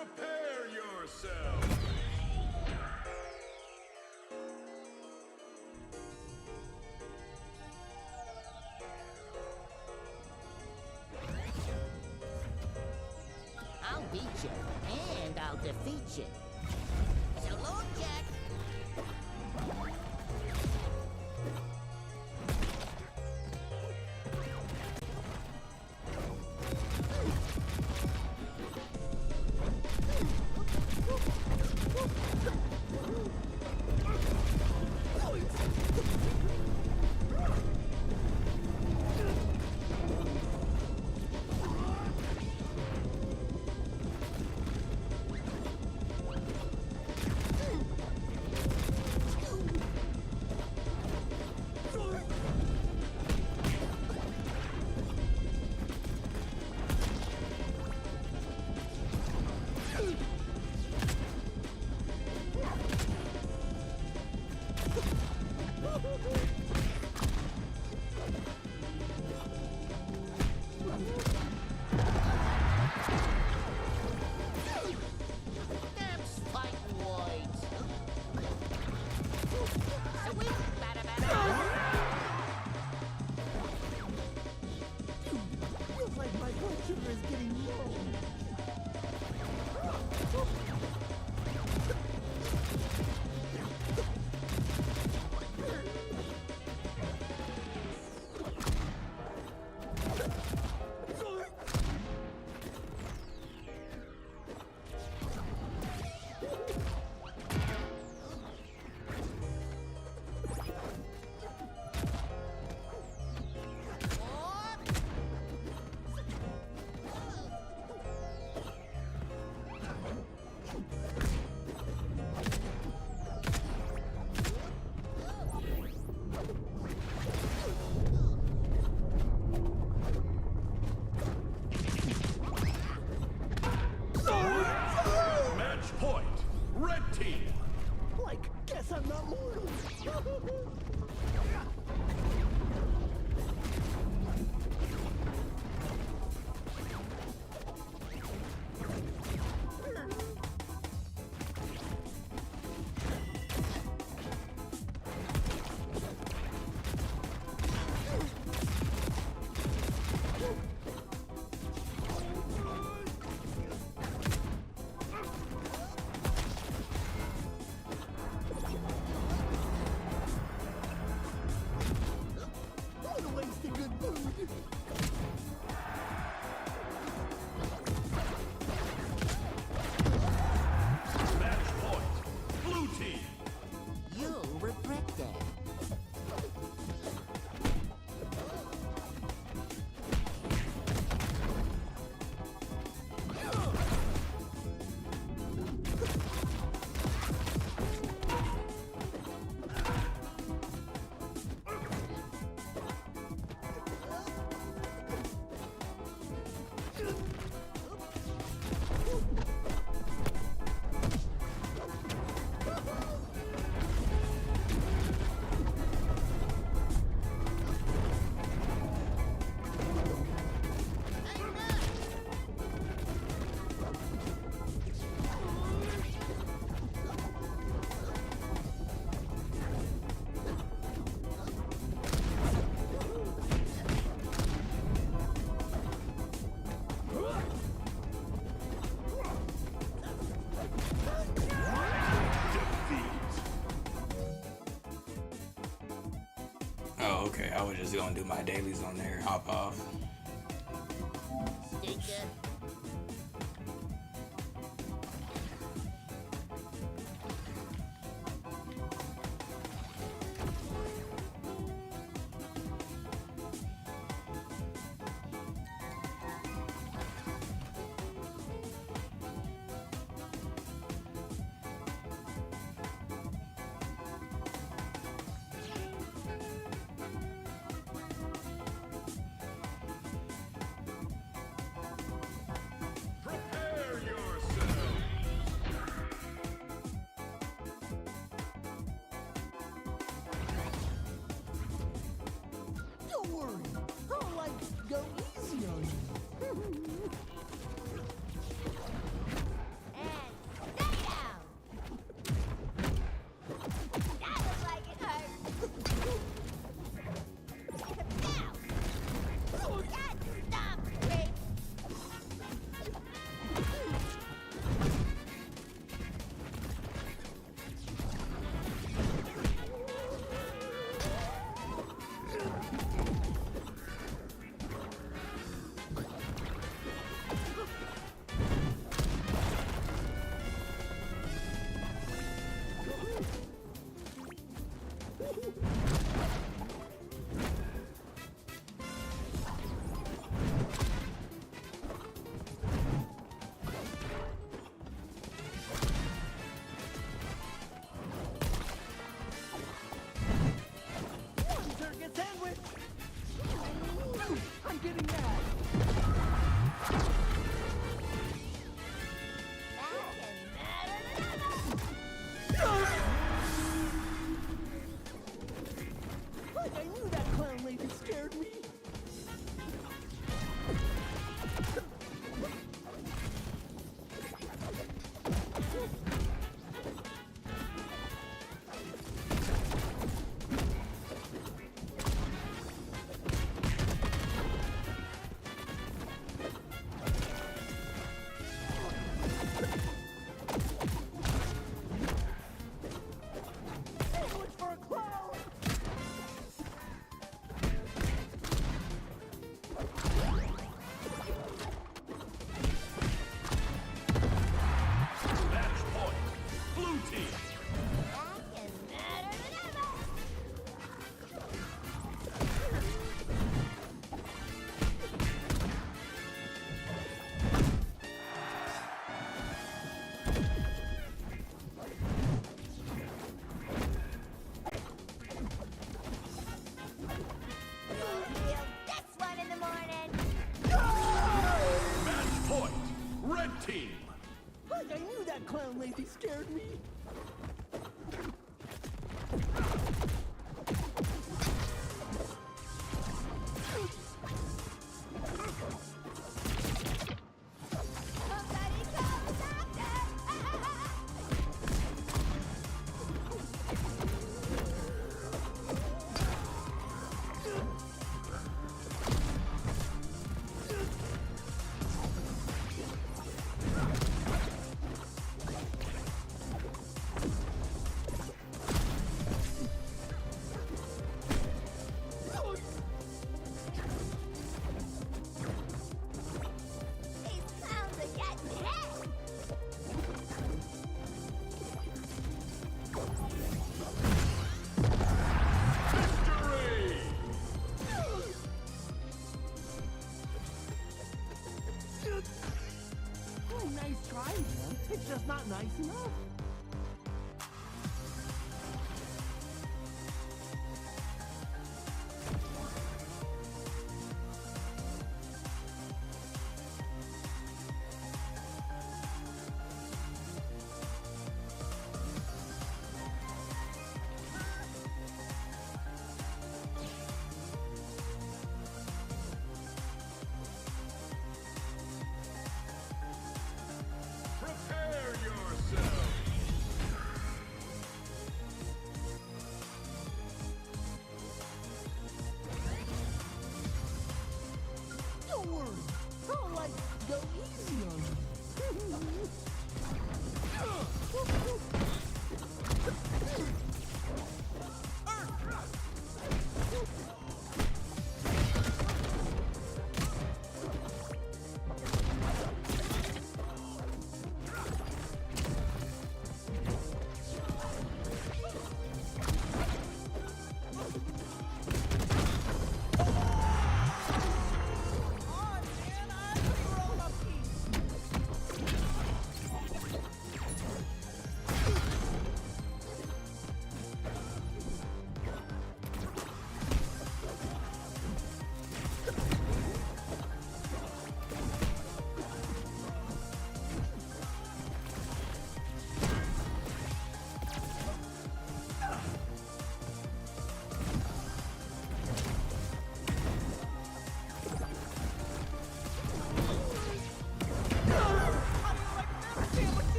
Prepare yourself! I'll beat you, and I'll defeat you. So long, Jack. Oh, okay. I was just gonna do my dailies on there, hop off. Stinker. Look for a cloud! Match point. Blue team. Back and better than ever. You'll feel this one in the morning. Match point. Red team. Like I knew that clown lady scared me! Somebody call the doctor. These clowns are getting hit. Victory. Oh, nice try, man. It's just not nice enough. Prepare yourself. Don't worry. I'll, like, go easy on you.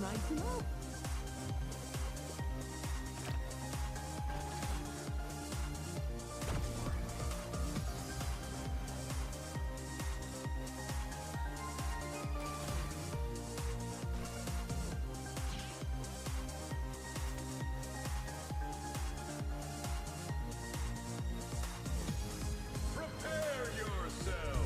nice enough. Prepare yourself.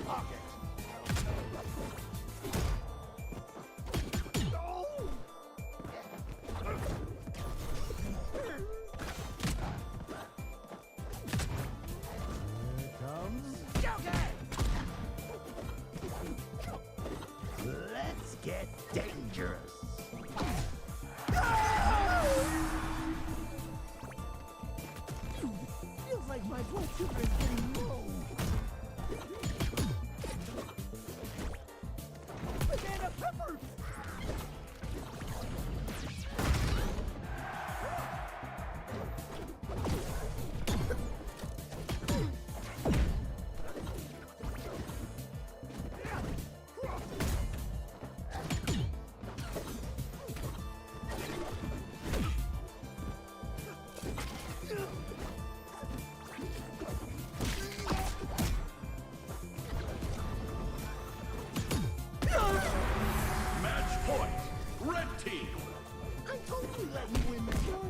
pocket. Oh! Here comes Joker! Let's get dangerous. Feels like my blood sugar is getting low. Banana peppers! Match point. Red team. I totally let you win the show.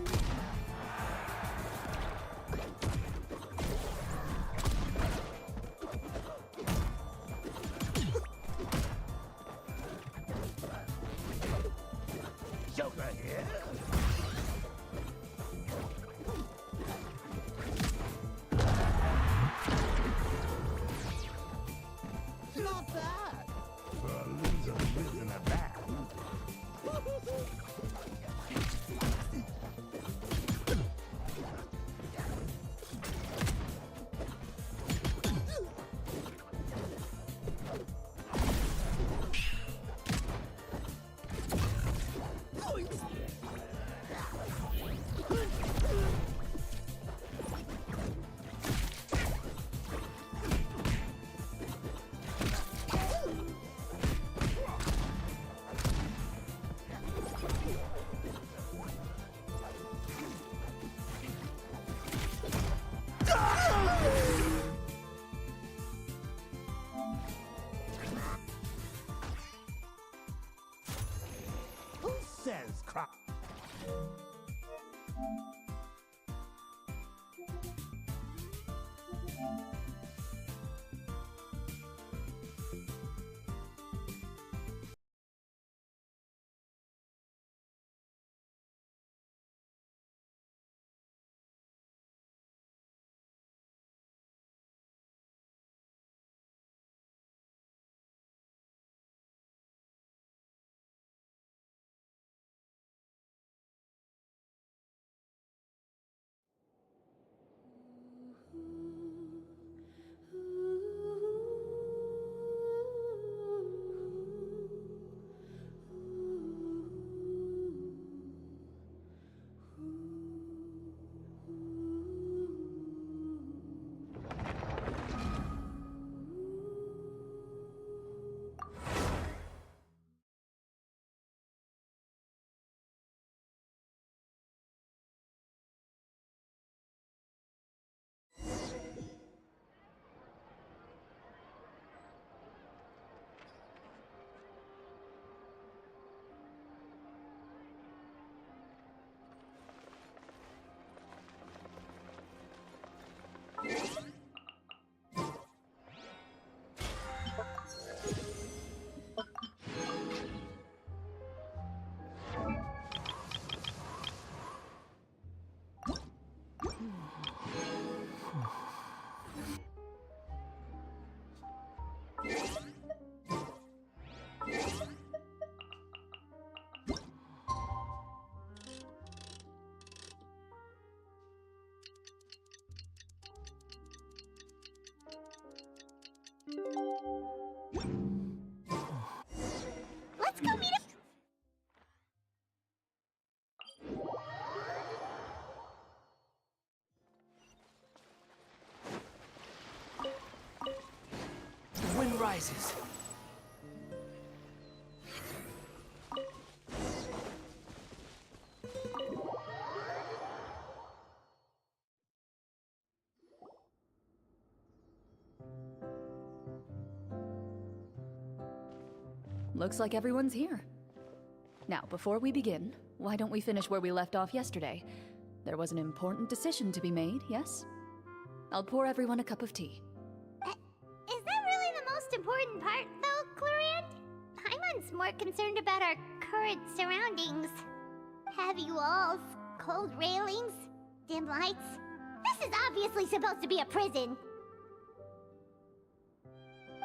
Joker here. Not bad. For a loser who lives in a bag. Who says crap? Let's go meet him. The wind rises. Looks like everyone's here. Now, before we begin, why don't we finish where we left off yesterday? There was an important decision to be made, yes? I'll pour everyone a cup of tea. Is that really the most most important part, though, Clorand? Paimon's more concerned about our current surroundings. Heavy walls, cold railings, dim lights. This is obviously supposed to be a prison.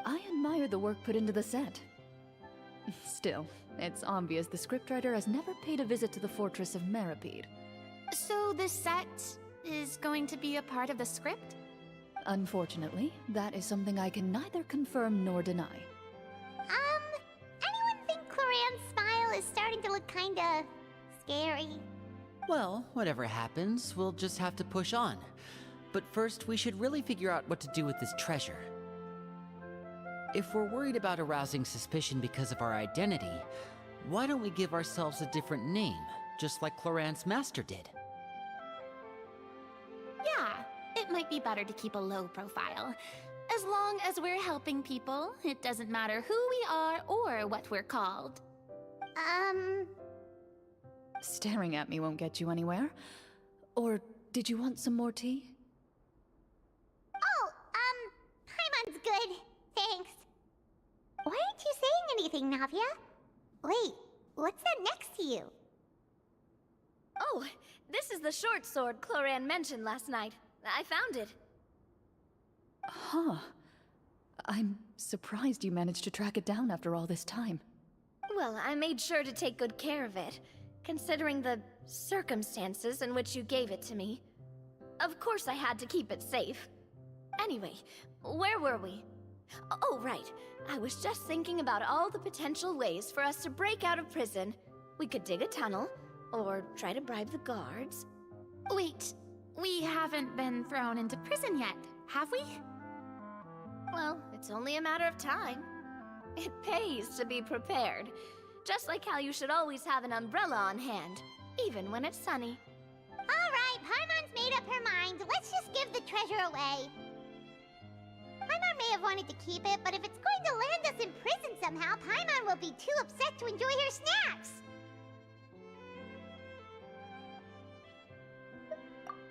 I admire the work put into the set. Still, it's obvious the scriptwriter has never paid a visit to the fortress of Meripede. So the set is going to be a part of the script? Unfortunately, that is something I can neither confirm nor deny. Anyone think Clorand's smile is starting to look kinda scary? Well, whatever happens, we'll just have to push on. But first, we should really figure out what to do with this treasure. If we're worried about arousing suspicion because of our identity, why don't we give ourselves a different name, just like Clorand's master did? Yeah, it might be better to keep a low profile. As long as we're helping people, it doesn't matter who we are or what we're called. Staring at me won't get you anywhere. Or did you want some more tea? Oh, Paimon's good. Thanks. Why aren't you saying anything, Navia? Wait, what's that next to you? Oh, this is the short sword Clorand mentioned last night. I found it. Huh. I'm surprised you managed to track it down after all this time. Well, I made sure to take good care of it, considering the circumstances in which you gave it to me. Of course I had to keep it safe. Anyway, where were we? Oh, right. I was just thinking about all the potential ways for us to break out of prison. We could dig a tunnel, or try to bribe the guards. Wait, we haven't been thrown into prison yet, have we? Well, it's only a matter of time. It pays to be prepared. Just like how you should always have an umbrella on hand, even when it's sunny. Alright, Paimon's made up her mind. Let's just give the treasure away. Paimon may have wanted to keep it, but if it's going to land us in prison somehow, Paimon will be too upset to enjoy her snacks.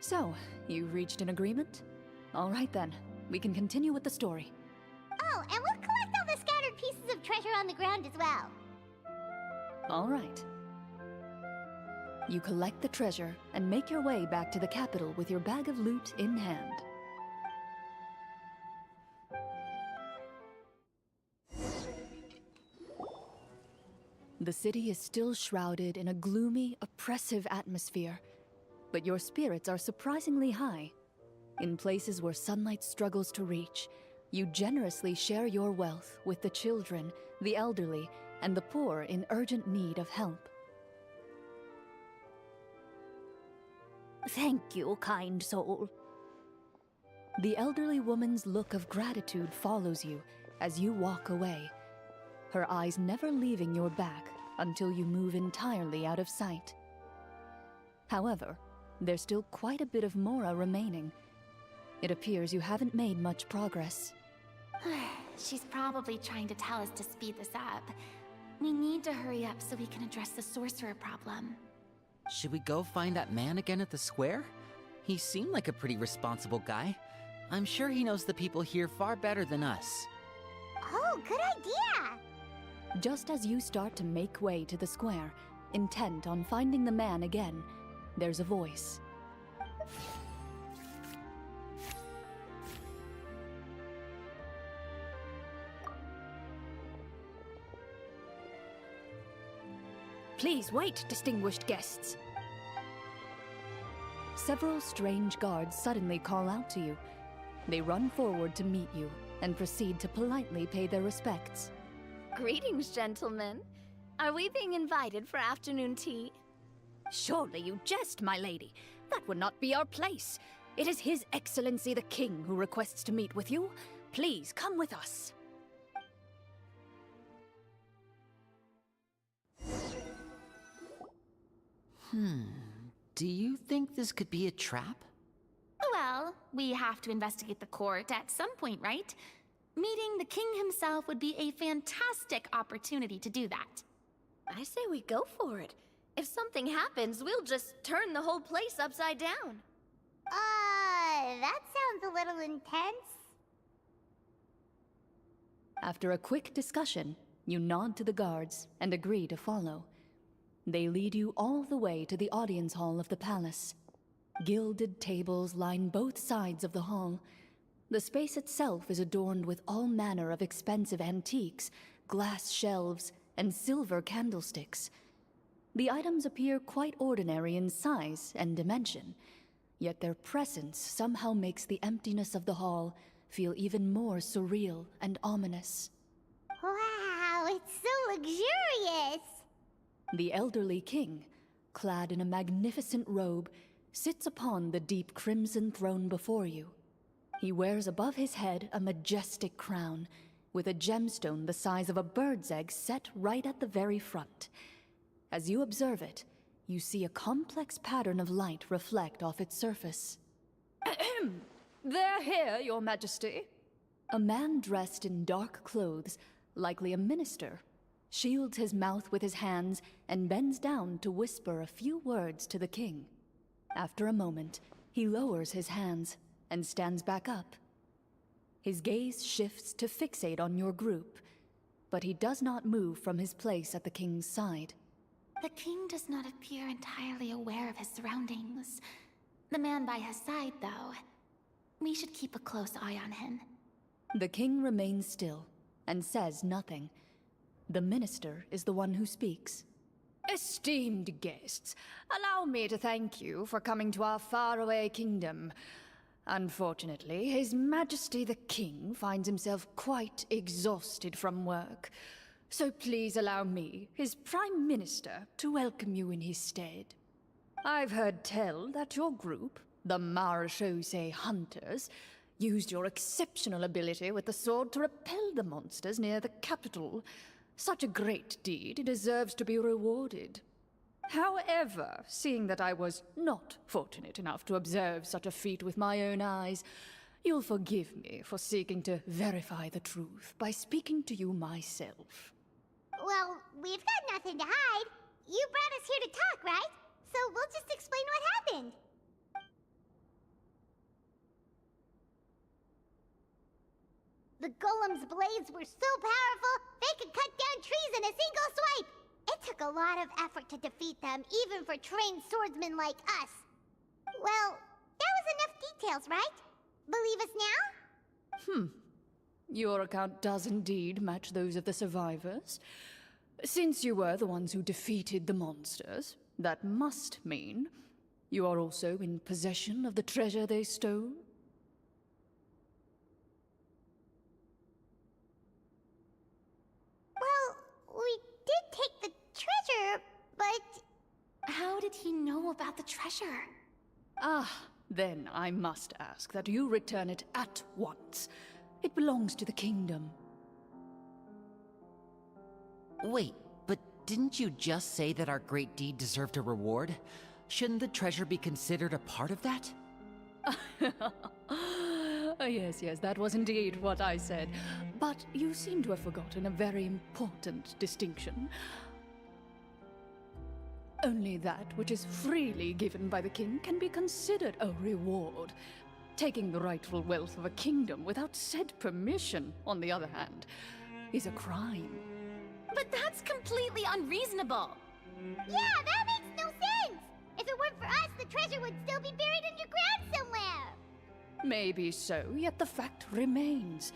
So, you've reached an agreement? All right then, we can continue with the story. Oh, and we'll collect all the scattered pieces of treasure on the ground as well. All right. You collect the treasure and make your way back to the capital with your bag of loot in hand. The city is still shrouded in a gloomy, oppressive atmosphere, but your spirits are surprisingly high. In places where sunlight struggles to reach, you generously share your wealth with the children, the elderly, and the poor in urgent need of help. Thank you, kind soul. The elderly woman's look of gratitude follows you as you walk away, her eyes never leaving your back until you move entirely out of sight. However, there's still quite a bit of Mora remaining. It appears you haven't made much progress. She's probably trying to tell us to speed this up. We need to hurry up so we can address the sorcerer problem. Should we go find that man again at the square? He seemed like a pretty responsible guy. I'm sure he knows the people here far better than us. Oh, good idea! Just as you start to make way to the square, intent on finding the man again, there's a voice. Please wait, distinguished guests. Several strange guards suddenly call out to you. They run forward to meet you and proceed to politely pay their respects. Greetings, gentlemen. Are we being invited for afternoon tea? Surely you jest, my lady. That would not be our place. It is His Excellency the King who requests to meet with you. Please come with us. Do you think this could be a trap? Well, we have to investigate the court at some point, right? Meeting the king himself would be a fantastic opportunity to do that. I say we go for it. If something happens, we'll just turn the whole place upside down. That sounds a little intense. After a quick discussion, you nod to the guards and agree to follow. They lead you all the way to the audience hall of the palace. Gilded tables line both sides of the hall. The space itself is adorned with all manner of expensive antiques, glass shelves, and silver candlesticks. The items appear quite ordinary in size and dimension, yet their presence somehow makes the emptiness of the hall feel even more surreal and ominous. Wow, it's so luxurious! The elderly king, clad in a magnificent robe, sits upon the deep crimson throne before you. He wears above his head a majestic crown, with a gemstone the size of a bird's egg set right at the very front. As you observe it, you see a complex pattern of light reflect off its surface. They're here, Your Majesty. A man dressed in dark clothes, likely a minister, shields his mouth with his hands and bends down to whisper a few words to the king. After a moment, he lowers his hands and stands back up. His gaze shifts to fixate on your group, but he does not move from his place at the king's side. The king does not appear entirely aware of his surroundings. The man by his side, though. We should keep a close eye on him. The king remains still and says nothing. The minister is the one who speaks. Esteemed guests, allow me to thank you for coming to our faraway kingdom. Unfortunately, His Majesty the King finds himself quite exhausted from work. So please allow me, his Prime Minister, to welcome you in his stead. I've heard tell that your group, the Marechaussee Hunters, used your exceptional ability with the sword to repel the monsters near the capital. Such a great deed deserves to be rewarded. However, seeing that I was not fortunate enough to observe such a feat with my own eyes, you'll forgive me for seeking to verify the truth by speaking to you myself. Well, we've got nothing to hide. You brought us here to talk, right? So we'll just explain what happened. The golem's blades were so powerful, they could cut down trees in a single swipe. It took a lot of effort to defeat them, even for trained swordsmen like us. Well, that was enough details, right? Believe us now? Your account does indeed match those of the survivors. Since you were the ones who defeated the monsters, that must mean you are also in possession of the treasure they stole? Well, we did take the treasure, but... How did he know about the treasure? Then I must ask that you return it at once. It belongs to the kingdom. Wait, but didn't you just say that our great deed deserved a reward? Shouldn't the treasure be considered a part of that? Yes, that was indeed what I said. But you seem to have forgotten a very important distinction. Only that which is freely given by the king can be considered a reward. Taking the rightful wealth of a kingdom without said permission, on the other hand, is a crime. But that's completely unreasonable! Yeah, that makes no sense! If it weren't for us, the treasure would still be buried underground somewhere! Maybe so, yet the fact remains.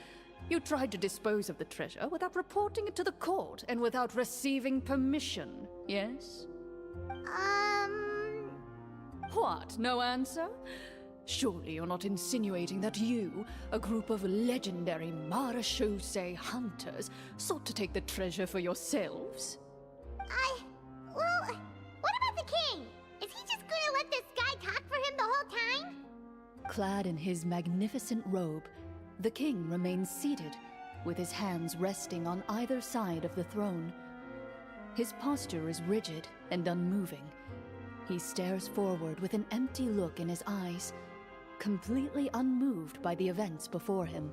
You tried to dispose of the treasure without reporting it to the court and without receiving permission, yes? What, no answer? Surely you're not insinuating that you, a group of legendary Marechaussee hunters, sought to take the treasure for yourselves? Well, what about the king? Is he just gonna let this guy talk for him the whole time? Clad in his magnificent robe, the king remains seated, with his hands resting on either side of the throne. His posture is rigid and unmoving. He stares forward with an empty look in his eyes, completely unmoved by the events before him.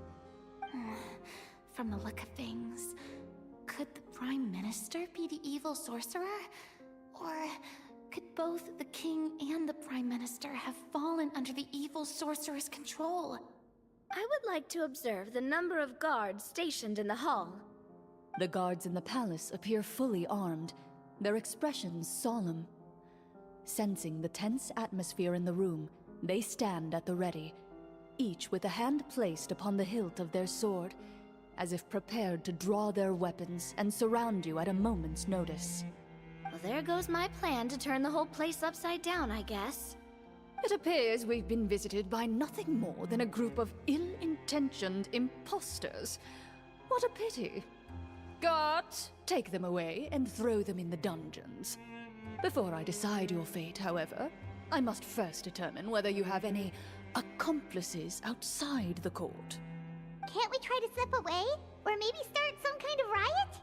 From the look of things, could the Prime Minister be the evil sorcerer? Or could both the King and the Prime Minister have fallen under the evil sorcerer's control? I would like to observe the number of guards stationed in the hall. The guards in the palace appear fully armed, their expressions solemn. Sensing the tense atmosphere in the room, they stand at the ready, each with a hand placed upon the hilt of their sword, as if prepared to draw their weapons and surround you at a moment's notice. Well, there goes my plan to turn the whole place upside down, I guess. It appears we've been visited by nothing more than a group of ill-intentioned imposters. What a pity. Guards, take them away and throw them in the dungeons. Before I decide your fate, however, I must first determine whether you have any accomplices outside the court. Can't we try to slip away? Or maybe start some kind of riot?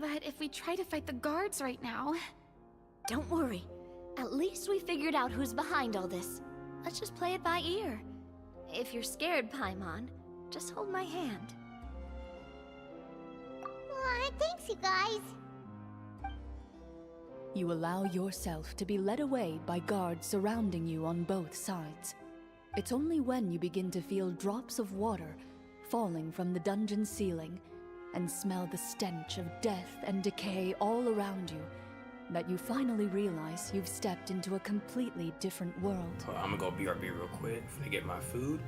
But if we try to fight the guards right now... Don't worry. At least we figured out who's behind all this. Let's just play it by ear. If you're scared, Paimon, just hold my hand. Thanks, you guys. You allow yourself to be led away by guards surrounding you on both sides. It's only when you begin to feel drops of water falling from the dungeon ceiling and smell the stench of death and decay all around you that you finally realize you've stepped into a completely different world. I'm gonna go BRB real quick to get my food.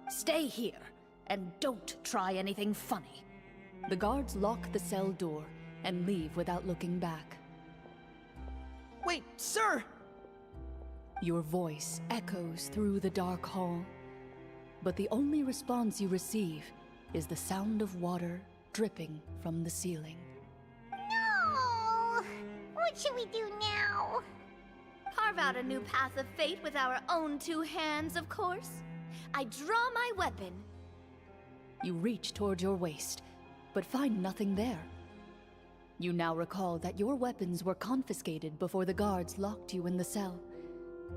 Stay here, and don't try anything funny. The guards lock the cell door and leave without looking back. Wait, sir! Your voice echoes through the dark hall, but the only response you receive is the sound of water dripping from the ceiling. No! What should we do now? Carve out a new path of fate with our own two hands, of course. I draw my weapon. You reach toward your waist, but find nothing there. You now recall that your weapons were confiscated before the guards locked you in the cell.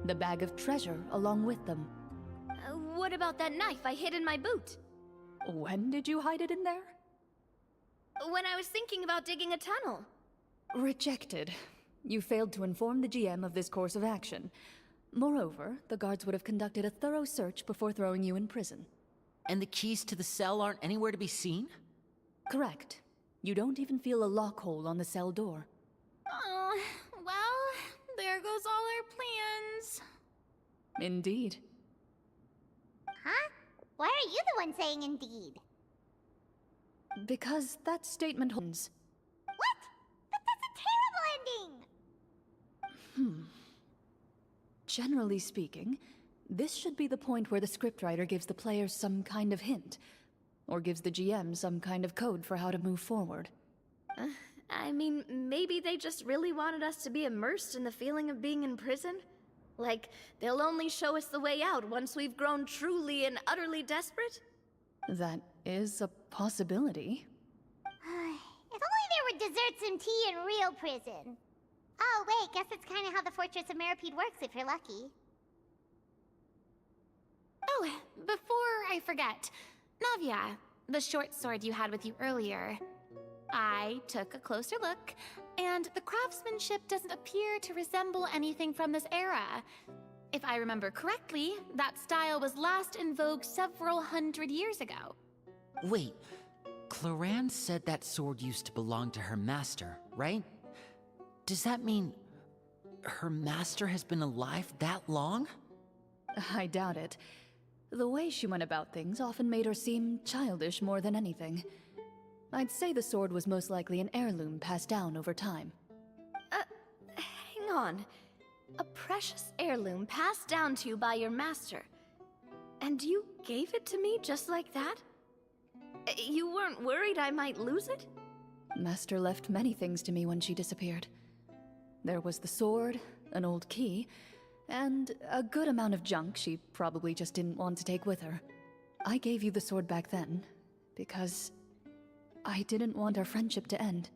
The bag of treasure along with them. What about that knife I hid in my boot? When did you hide it in there? When I was thinking about digging a tunnel. Rejected. You failed to inform the GM of this course of action. Moreover, the guards would have conducted a thorough search before throwing you in prison. And the keys to the cell aren't anywhere to be seen? Correct. You don't even feel a lock hole on the cell door. Oh, well, there goes all our plans. Indeed. Huh? Why are you the one saying indeed? Because that statement holds. What? But that's a terrible ending! Generally speaking, this should be the point where the scriptwriter gives the players some kind of hint, or gives the GM some kind of code for how to move forward. I mean, maybe they just really wanted us to be immersed in the feeling of being in prison? Like, they'll only show us the way out once we've grown truly and utterly desperate? That is a possibility. If only there were desserts and tea in real prison. Oh, wait, guess it's kind of how the Fortress of Meripede works if you're lucky. Oh, before I forget, Navia, the short sword you had with you earlier. I took a closer look, and the craftsmanship doesn't appear to resemble anything from this era. If I remember correctly, that style was last in vogue several hundred years ago. Wait, Cloran said that sword used to belong to her master, right? Does that mean her master has been alive that long? I doubt it. The way she went about things often made her seem childish more than anything. I'd say the sword was most likely an heirloom passed down over time. Hang on. A precious heirloom passed down to you by your master. And you gave it to me just like that? You weren't worried I might lose it? Master left many things to me when she disappeared. There was the sword, an old key, and a good amount of junk she probably just didn't want to take with her. I gave you the sword back then, because I didn't want our friendship to end.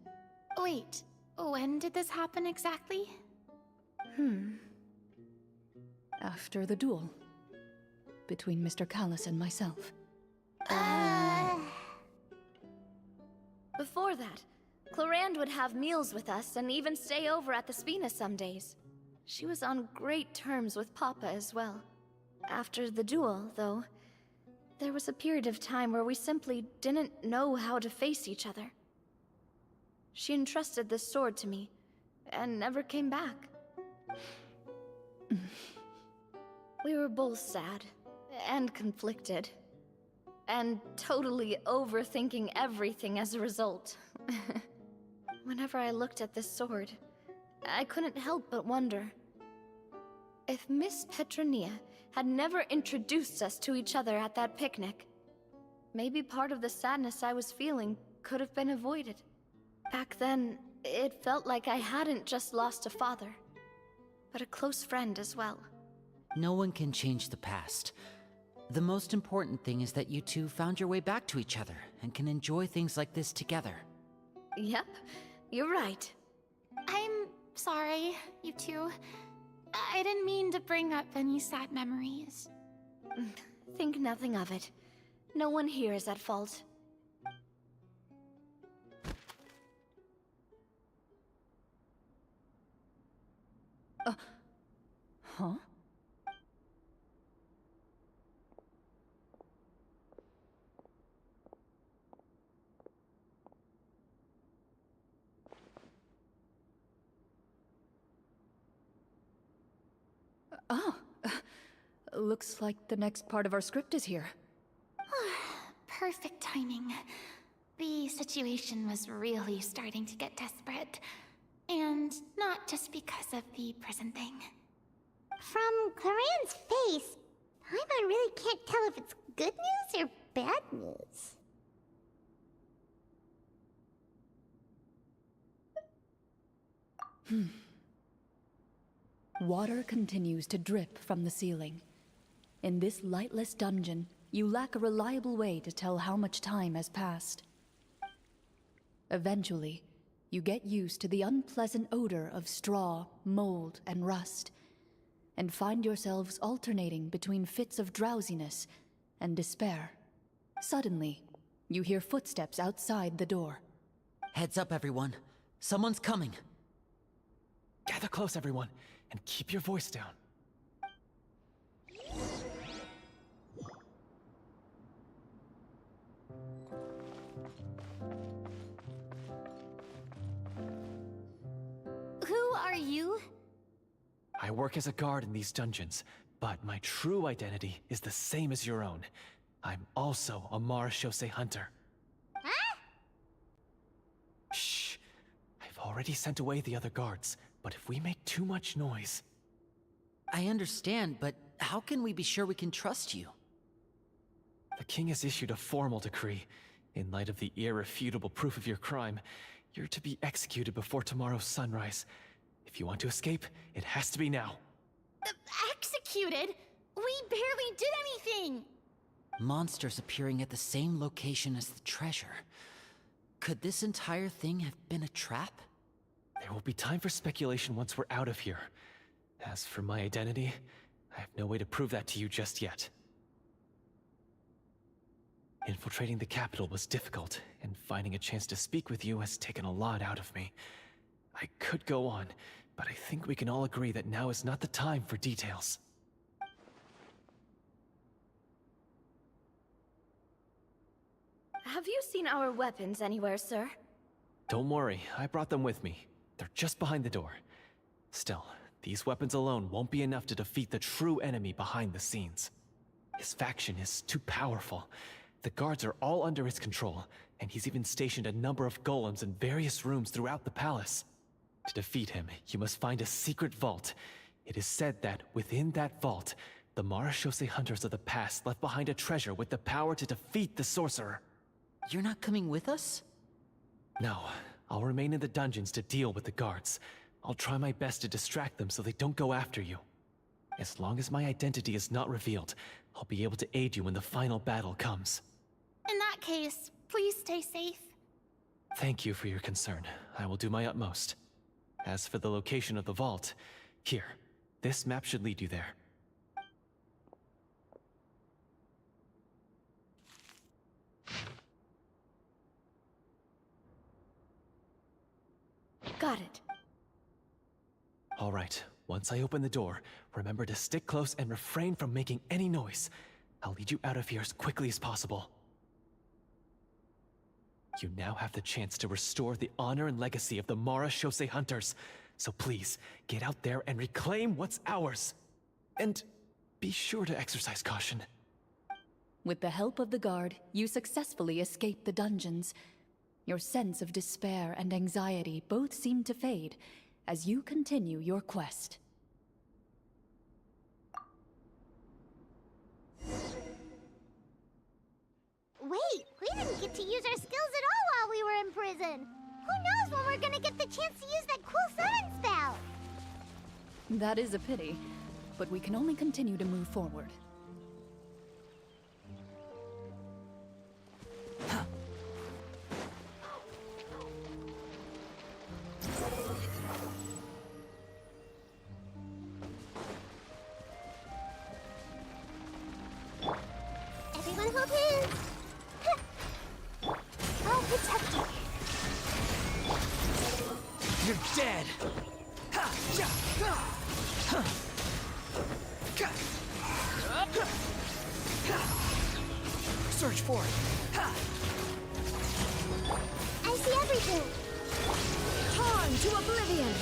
Wait, when did this happen exactly? After the duel. Between Mr. Callis and myself. Before that, Clorand would have meals with us and even stay over at the Spina some days. She was on great terms with Papa as well. After the duel, though, there was a period of time where we simply didn't know how to face each other. She entrusted this sword to me, and never came back. We were both sad, and conflicted, and totally overthinking everything as a result. Whenever I looked at this sword, I couldn't help but wonder if Miss Petronia had never introduced us to each other at that picnic. Maybe part of the sadness I was feeling could have been avoided. Back then, it felt like I hadn't just lost a father, but a close friend as well. No one can change the past. The most important thing is that you two found your way back to each other and can enjoy things like this together. Yep, you're right. I'm sorry, you two. I didn't mean to bring up any sad memories. Think nothing of it. No one here is at fault. Huh? Looks like the next part of our script is here. Perfect timing. The situation was really starting to get desperate. And not just because of the prison thing. From Claren's face, Paimon really can't tell if it's good news or bad news. Water continues to drip from the ceiling. In this lightless dungeon, you lack a reliable way to tell how much time has passed. Eventually, you get used to the unpleasant odor of straw, mold, and rust, and find yourselves alternating between fits of drowsiness and despair. Suddenly, you hear footsteps outside the door. Heads up, everyone. Someone's coming. Gather close, everyone, and keep your voice down. are you? I work as a guard in these dungeons, but my true identity is the same as your own. I'm also a Marashose hunter. Huh? Shh. I've already sent away the other guards, but if we make too much noise... I understand, but how can we be sure we can trust you? The king has issued a formal decree. In light of the irrefutable proof of your crime, you're to be executed before tomorrow's sunrise. If you want to escape, it has to be now. Executed? We barely did anything! Monsters appearing at the same location as the treasure. Could this entire thing have been a trap? There will be time for speculation once we're out of here. As for my identity, I have no way to prove that to you just yet. Infiltrating the capital was difficult, and finding a chance to speak with you has taken a lot out of me. I could go on, but I think we can all agree that now is not the time for details. Have you seen our weapons anywhere, sir? Don't worry, I brought them with me. They're just behind the door. Still, these weapons alone won't be enough to defeat the true enemy behind the scenes. His faction is too powerful. The guards are all under his control, and he's even stationed a number of golems in various rooms throughout the palace. To defeat him, you must find a secret vault. It is said that within that vault, the Marashose hunters of the past left behind a treasure with the power to defeat the sorcerer. You're not coming with us? No, I'll remain in the dungeons to deal with the guards. I'll try my best to distract them so they don't go after you. As long as my identity is not revealed, I'll be able to aid you when the final battle comes. In that case, please stay safe. Thank you for your concern. I will do my utmost. As for the location of the vault, here, this map should lead you there. Got it. All right, once I open the door, remember to stick close and refrain from making any noise. I'll lead you out of here as quickly as possible. You now have the chance to restore the honor and legacy of the Marashose hunters. So please, get out there and reclaim what's ours. And be sure to exercise caution. With the help of the guard, you successfully escape the dungeons. Your sense of despair and anxiety both seem to fade as you continue your quest. Wait, we didn't get to use our skills at all while we were in prison. Who knows when we're gonna get the chance to use that cool summon spell? That is a pity, but we can only continue to move forward. Everyone hold hands. I'll protect you. You're dead! Search for it! I see everything. Torn to oblivion!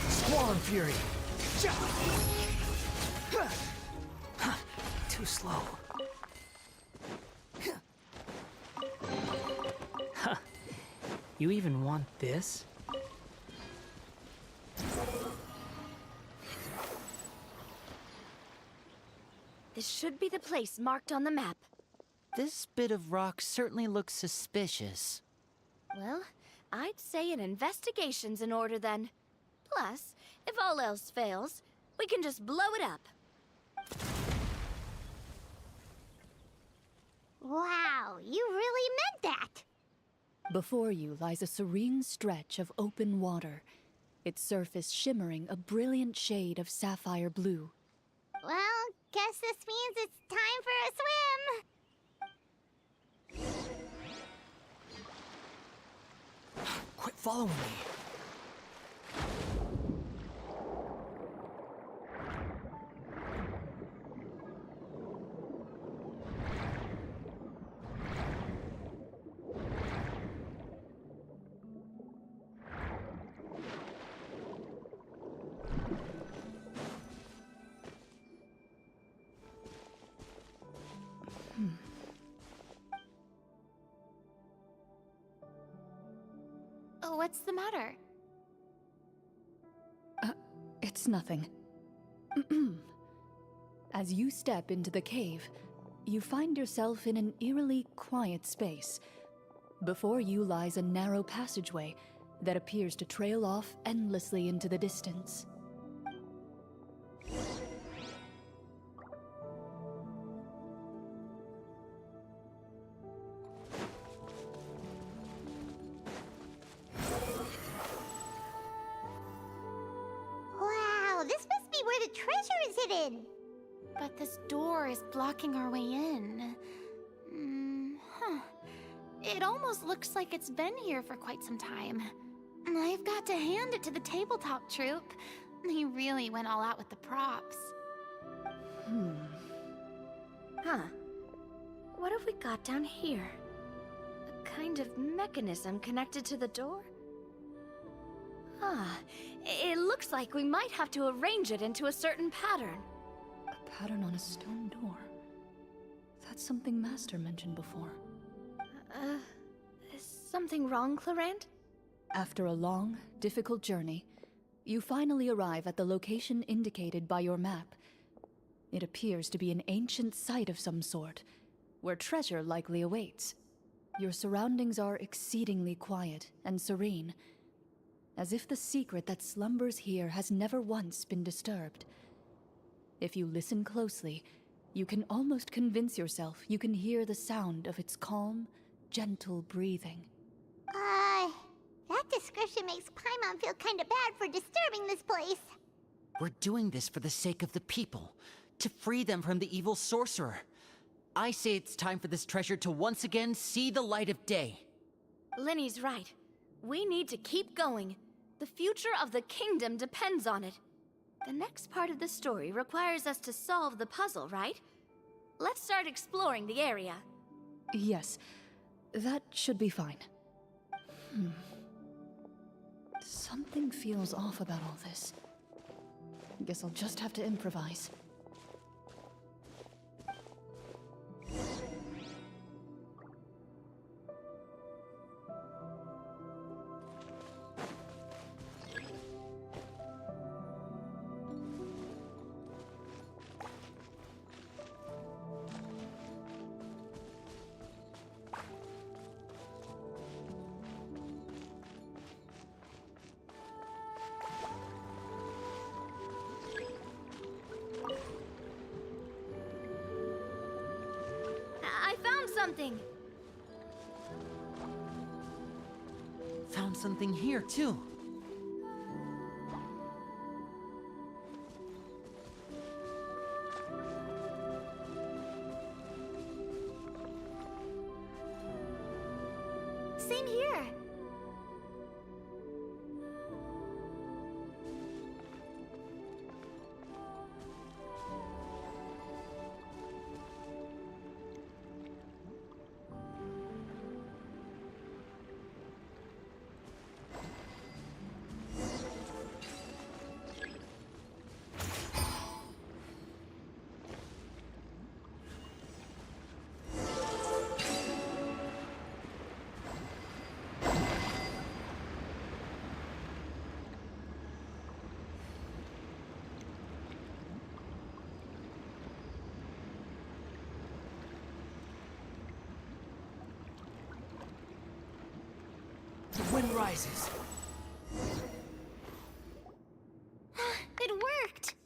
Squall Fury! Too slow. You even want this? This should be the place marked on the map. This bit of rock certainly looks suspicious. Well, I'd say an investigation's in order then. Plus, if all else fails, we can just blow it up. Wow, you really meant that. Before you lies a serene stretch of open water, its surface shimmering a brilliant shade of sapphire blue. Well, guess this means it's time for a swim. Quit following me. What's the matter? It's nothing. As you step into the cave, you find yourself in an eerily quiet space. Before you lies a narrow passageway that appears to trail off endlessly into the distance. Wow, this must be where the treasure is hidden. But this door is blocking our way in. It almost looks like it's been here for quite some time. I've got to hand it to the tabletop troupe. They really went all out with the props. Huh. What have we got down here? A kind of mechanism connected to the door? Ah, it looks like we might have to arrange it into a certain pattern. A pattern on a stone door. That's something Master mentioned before. Is something wrong, Clarant? After a long, difficult journey, you finally arrive at the location indicated by your map. It appears to be an ancient site of some sort, where treasure likely awaits. Your surroundings are exceedingly quiet and serene, as if the secret that slumbers here has never once been disturbed. If you listen closely, you can almost convince yourself you can hear the sound of its calm, gentle breathing. That description makes Paimon feel kinda bad for disturbing this place. We're doing this for the sake of the people, to free them from the evil sorcerer. I say it's time for this treasure to once again see the light of day. Linny's right. We need to keep going. The future of the kingdom depends on it. The next part of the story requires us to solve the puzzle, right? Let's start exploring the area. Yes, that should be fine. Something feels off about all this. Guess I'll just have to improvise. I found something! Found something here, too. Same here. The wind rises. It worked!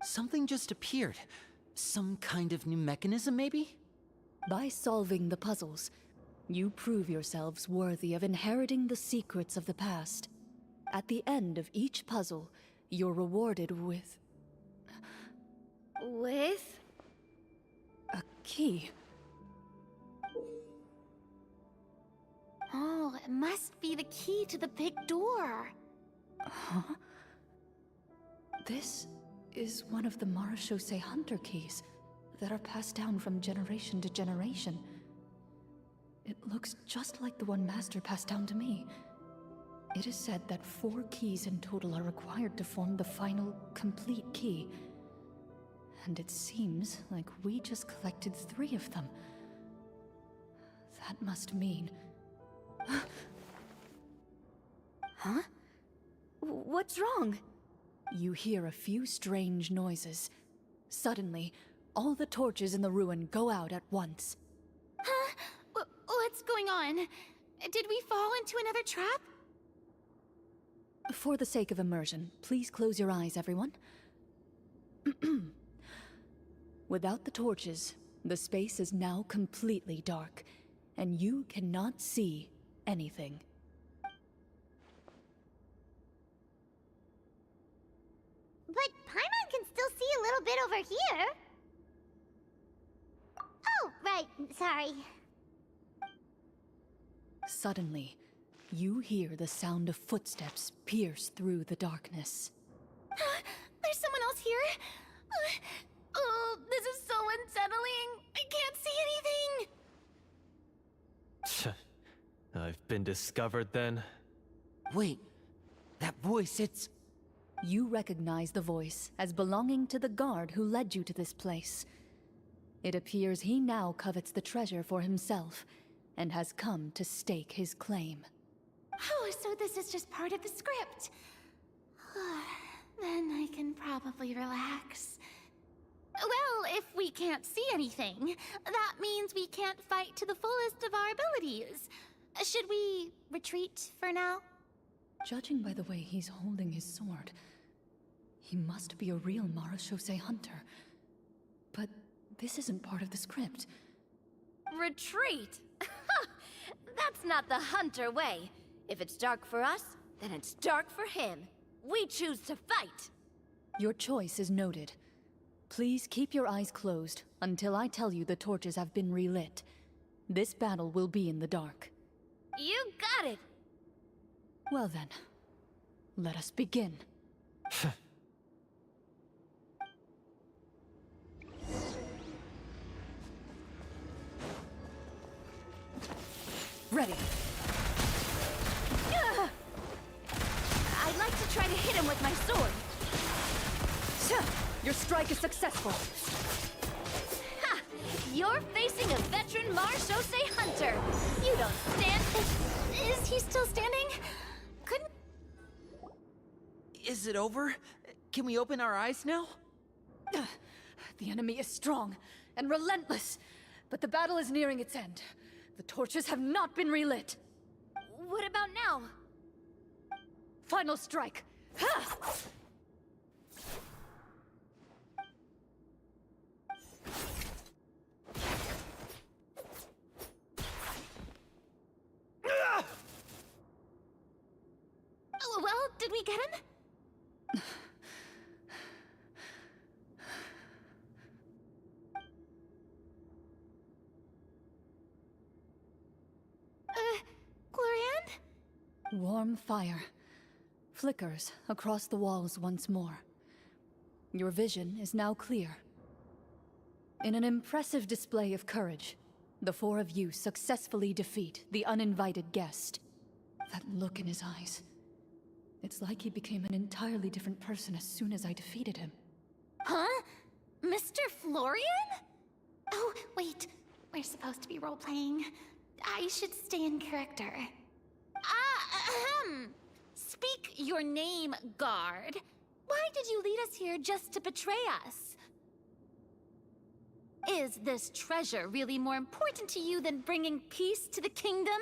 Something just appeared. Some kind of new mechanism, maybe? By solving the puzzles, you prove yourselves worthy of inheriting the secrets of the past. At the end of each puzzle, you're rewarded with With? a key. Oh, it must be the key to the big door. Huh? This is one of the Marechaussee Hunter keys that are passed down from generation to generation. It looks just like the one Master passed down to me. It is said that 4 keys in total are required to form the final, complete key. And it seems like we just collected 3 of them. That must mean... Huh? What's wrong? You hear a few strange noises. Suddenly, all the torches in the ruin go out at once. Huh? What's going on? Did we fall into another trap? For the sake of immersion, please close your eyes, everyone. Without the torches, the space is now completely dark, and you cannot see anything. But Paimon can still see a little bit over here. Oh, right. Sorry. Suddenly, you hear the sound of footsteps pierce through the darkness. There's someone else here? Oh, this is so unsettling. I can't see anything. I've been discovered then? Wait, that voice, it's... You recognize the voice as belonging to the guard who led you to this place. It appears he now covets the treasure for himself, and has come to stake his claim. Oh, so this is just part of the script. Then I can probably relax. Well, if we can't see anything, that means we can't fight to the fullest of our abilities. Should we retreat for now? Judging by the way he's holding his sword, he must be a real Marachose hunter. But this isn't part of the script. Retreat? That's not the hunter way. If it's dark for us, then it's dark for him. We choose to fight. Your choice is noted. Please keep your eyes closed until I tell you the torches have been relit. This battle will be in the dark. You got it! Well then, let us begin. Ready. I'd like to try to hit him with my sword. Your strike is successful. Ha! You're facing a veteran Marachose hunter. You don't stand... Is he still standing? Couldn't... Is it over? Can we open our eyes now? The enemy is strong and relentless, but the battle is nearing its end. The torches have not been relit. What about now? Final strike. Ha! Well, did we get him? Glorian? Warm fire flickers across the walls once more. Your vision is now clear. In an impressive display of courage, the 4 of you successfully defeat the uninvited guest. That look in his eyes. It's like he became an entirely different person as soon as I defeated him. Huh? Mr. Florian? Oh, wait. We're supposed to be role-playing. I should stay in character. Speak your name, guard. Why did you lead us here just to betray us? Is this treasure really more important to you than bringing peace to the kingdom?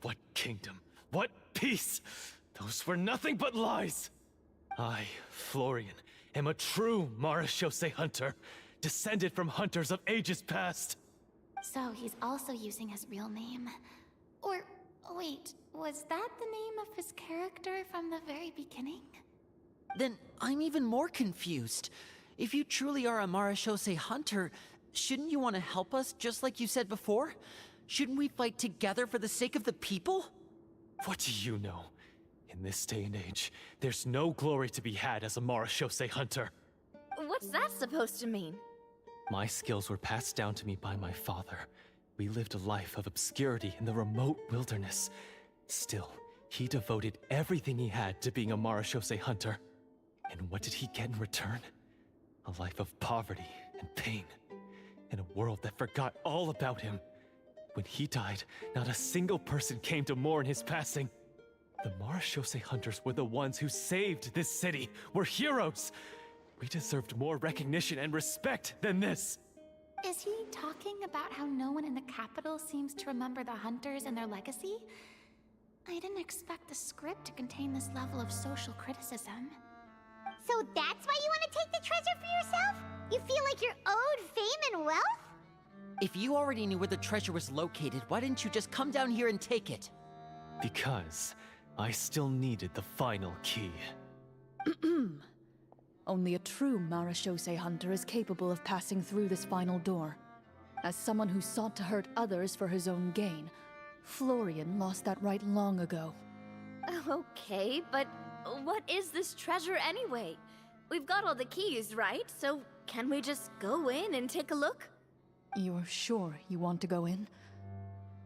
What kingdom? What peace? Those were nothing but lies! I, Florian, am a true Marachose hunter, descended from hunters of ages past. So he's also using his real name. Or, wait, was that the name of his character from the very beginning? Then I'm even more confused. If you truly are a Marachose hunter, shouldn't you want to help us just like you said before? Shouldn't we fight together for the sake of the people? What do you know? In this day and age, there's no glory to be had as a Marachose hunter. What's that supposed to mean? My skills were passed down to me by my father. We lived a life of obscurity in the remote wilderness. Still, he devoted everything he had to being a Marachose hunter. And what did he get in return? A life of poverty and pain. In a world that forgot all about him. When he died, not a single person came to mourn his passing. The Marashose hunters were the ones who saved this city. We're heroes! We deserved more recognition and respect than this! Is he talking about how no one in the capital seems to remember the hunters and their legacy? I didn't expect the script to contain this level of social criticism. So that's why you want to take the treasure for yourself? You feel like you're owed fame and wealth? If you already knew where the treasure was located, why didn't you just come down here and take it? Because I still needed the final key. Only a true Marashose hunter is capable of passing through this final door. As someone who sought to hurt others for his own gain, Florian lost that right long ago. Okay, but what is this treasure anyway? We've got all the keys, right? So can we just go in and take a look? You're sure you want to go in?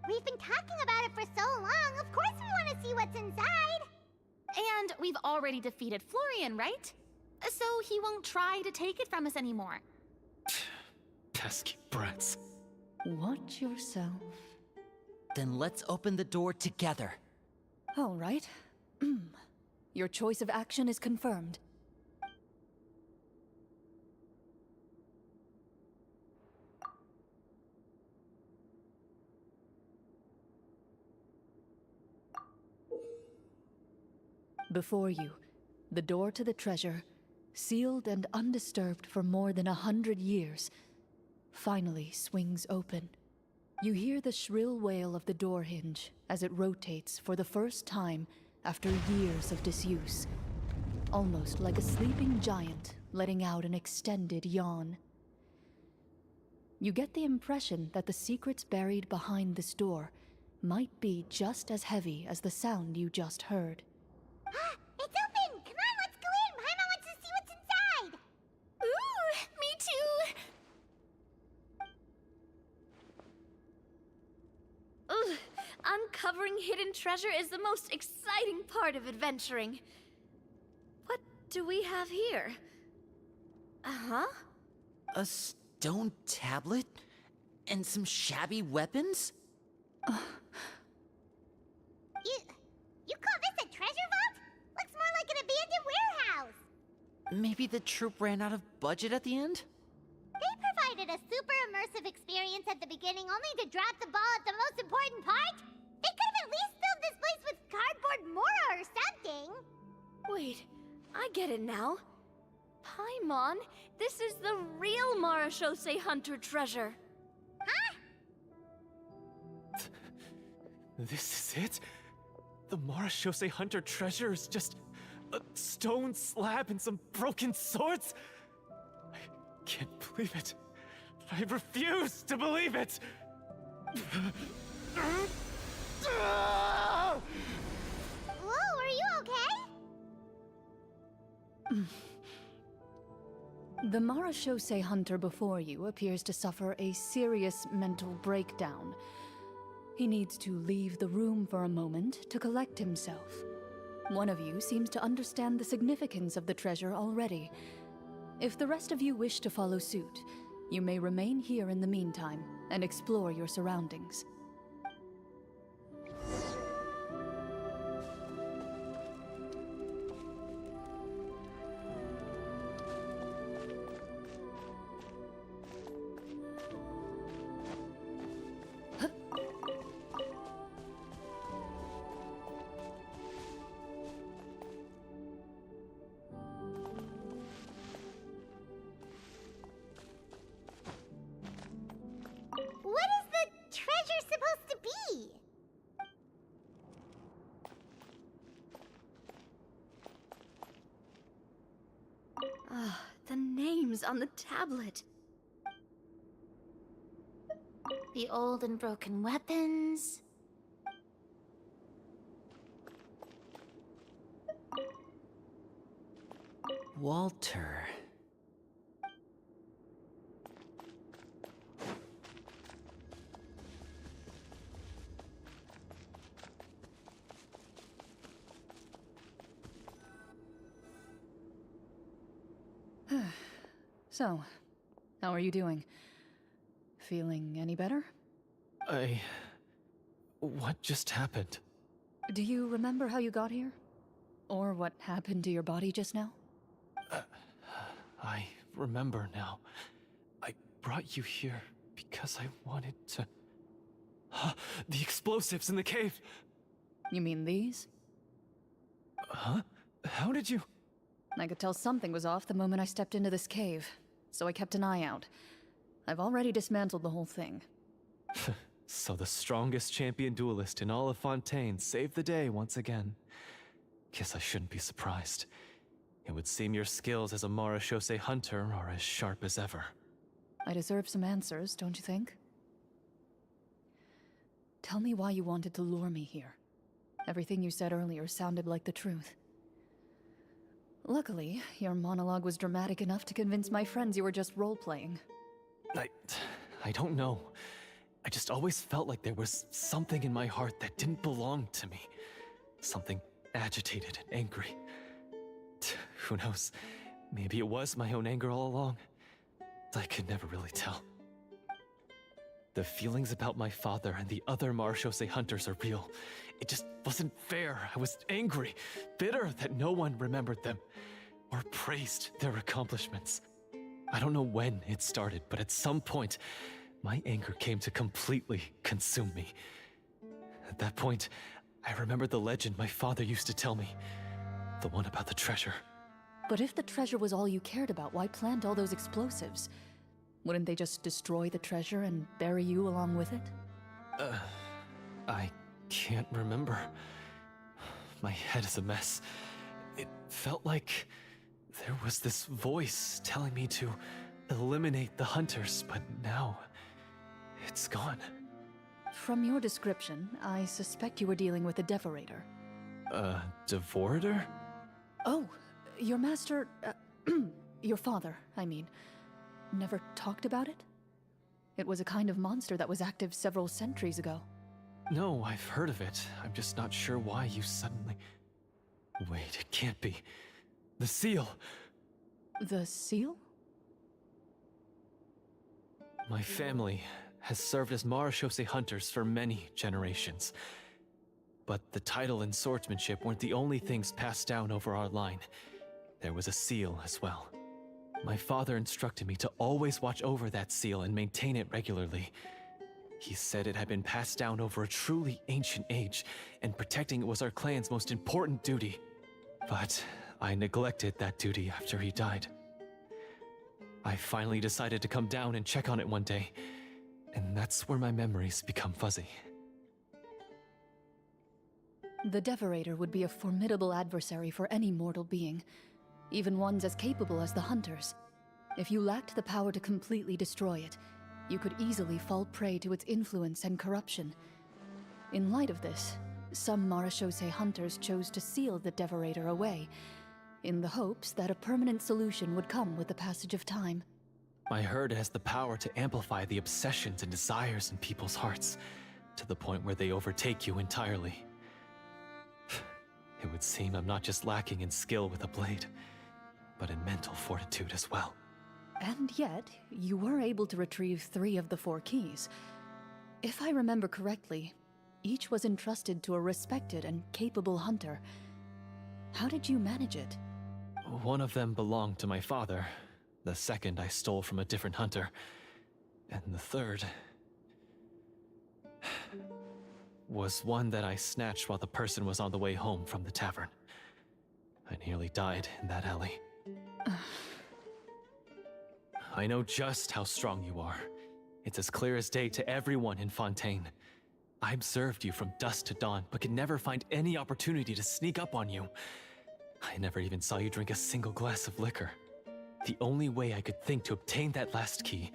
We've been talking about it for so long, of course we want to see what's inside! And we've already defeated Florian, right? So he won't try to take it from us anymore. Pesky brats. Watch yourself. Then let's open the door together. All right. Your choice of action is confirmed. Before you, the door to the treasure, sealed and undisturbed for more than 100 years, finally swings open. You hear the shrill wail of the door hinge as it rotates for the first time after years of disuse, almost like a sleeping giant letting out an extended yawn. You get the impression that the secrets buried behind this door might be just as heavy as the sound you just heard. It's open! Come on, let's go in! Paimon wants to see what's inside! Ooh, me too! Ugh, uncovering hidden treasure is the most exciting part of adventuring. What do we have here? Uh-huh. A stone tablet? And some shabby weapons? You call this a treasure vault? Looks more like an abandoned warehouse! Maybe the troop ran out of budget at the end? They provided a super immersive experience at the beginning only to drop the ball at the most important part? They could have at least filled this place with cardboard mora or something! Wait, I get it now. Paimon, this is the real Marashose hunter treasure. Huh? This is it? The Marashose hunter treasure is just a stone slab and some broken swords? I can't believe it. I refuse to believe it! Whoa, are you okay? The Marashose hunter before you appears to suffer a serious mental breakdown. He needs to leave the room for a moment to collect himself. One of you seems to understand the significance of the treasure already. If the rest of you wish to follow suit, you may remain here in the meantime and explore your surroundings. What is the treasure supposed to be? Ah, the names on the tablet. The old and broken weapons. Walter. So, how are you doing? Feeling any better? What just happened? Do you remember how you got here? Or what happened to your body just now? I remember now. I brought you here because I wanted to... The explosives in the cave! You mean these? Huh? How did you... I could tell something was off the moment I stepped into this cave, so I kept an eye out. I've already dismantled the whole thing. So the strongest champion duelist in all of Fontaine saved the day once again. Guess I shouldn't be surprised. It would seem your skills as a Marechaussee hunter are as sharp as ever. I deserve some answers, don't you think? Tell me why you wanted to lure me here. Everything you said earlier sounded like the truth. Luckily, your monologue was dramatic enough to convince my friends you were just role-playing. I don't know. I just always felt like there was something in my heart that didn't belong to me. Something agitated and angry. Who knows? Maybe it was my own anger all along. I could never really tell. The feelings about my father and the other Marechaussee hunters are real. It just wasn't fair. I was angry, bitter that no one remembered them or praised their accomplishments. I don't know when it started, but at some point, my anger came to completely consume me. At that point, I remembered the legend my father used to tell me. The one about the treasure. But if the treasure was all you cared about, why plant all those explosives? Wouldn't they just destroy the treasure and bury you along with it? I can't remember. My head is a mess. It felt like there was this voice telling me to eliminate the hunters, but now it's gone. From your description, I suspect you were dealing with a Devorator. Devorator? Oh, your master... your father, I mean. Never talked about it? It was a kind of monster that was active several centuries ago. No, I've heard of it. I'm just not sure why you suddenly... Wait, it can't be. The seal! The seal? My family has served as Marechaussee hunters for many generations. But the title and swordsmanship weren't the only things passed down over our line. There was a seal as well. My father instructed me to always watch over that seal and maintain it regularly. He said it had been passed down over a truly ancient age, and protecting it was our clan's most important duty. But I neglected that duty after he died. I finally decided to come down and check on it one day, and that's where my memories become fuzzy. The Devorator would be a formidable adversary for any mortal being, even ones as capable as the Hunters. If you lacked the power to completely destroy it, you could easily fall prey to its influence and corruption. In light of this, some Marechaussee hunters chose to seal the Devorator away, in the hopes that a permanent solution would come with the passage of time. I heard it has the power to amplify the obsessions and desires in people's hearts, to the point where they overtake you entirely. It would seem I'm not just lacking in skill with a blade, but in mental fortitude as well. And yet, you were able to retrieve 3 of the 4 keys. If I remember correctly, each was entrusted to a respected and capable hunter. How did you manage it? One of them belonged to my father. The second I stole from a different hunter. And the third... was one that I snatched while the person was on the way home from the tavern. I nearly died in that alley. I know just how strong you are. It's as clear as day to everyone in Fontaine. I observed you from dusk to dawn, but could never find any opportunity to sneak up on you. I never even saw you drink a single glass of liquor. The only way I could think to obtain that last key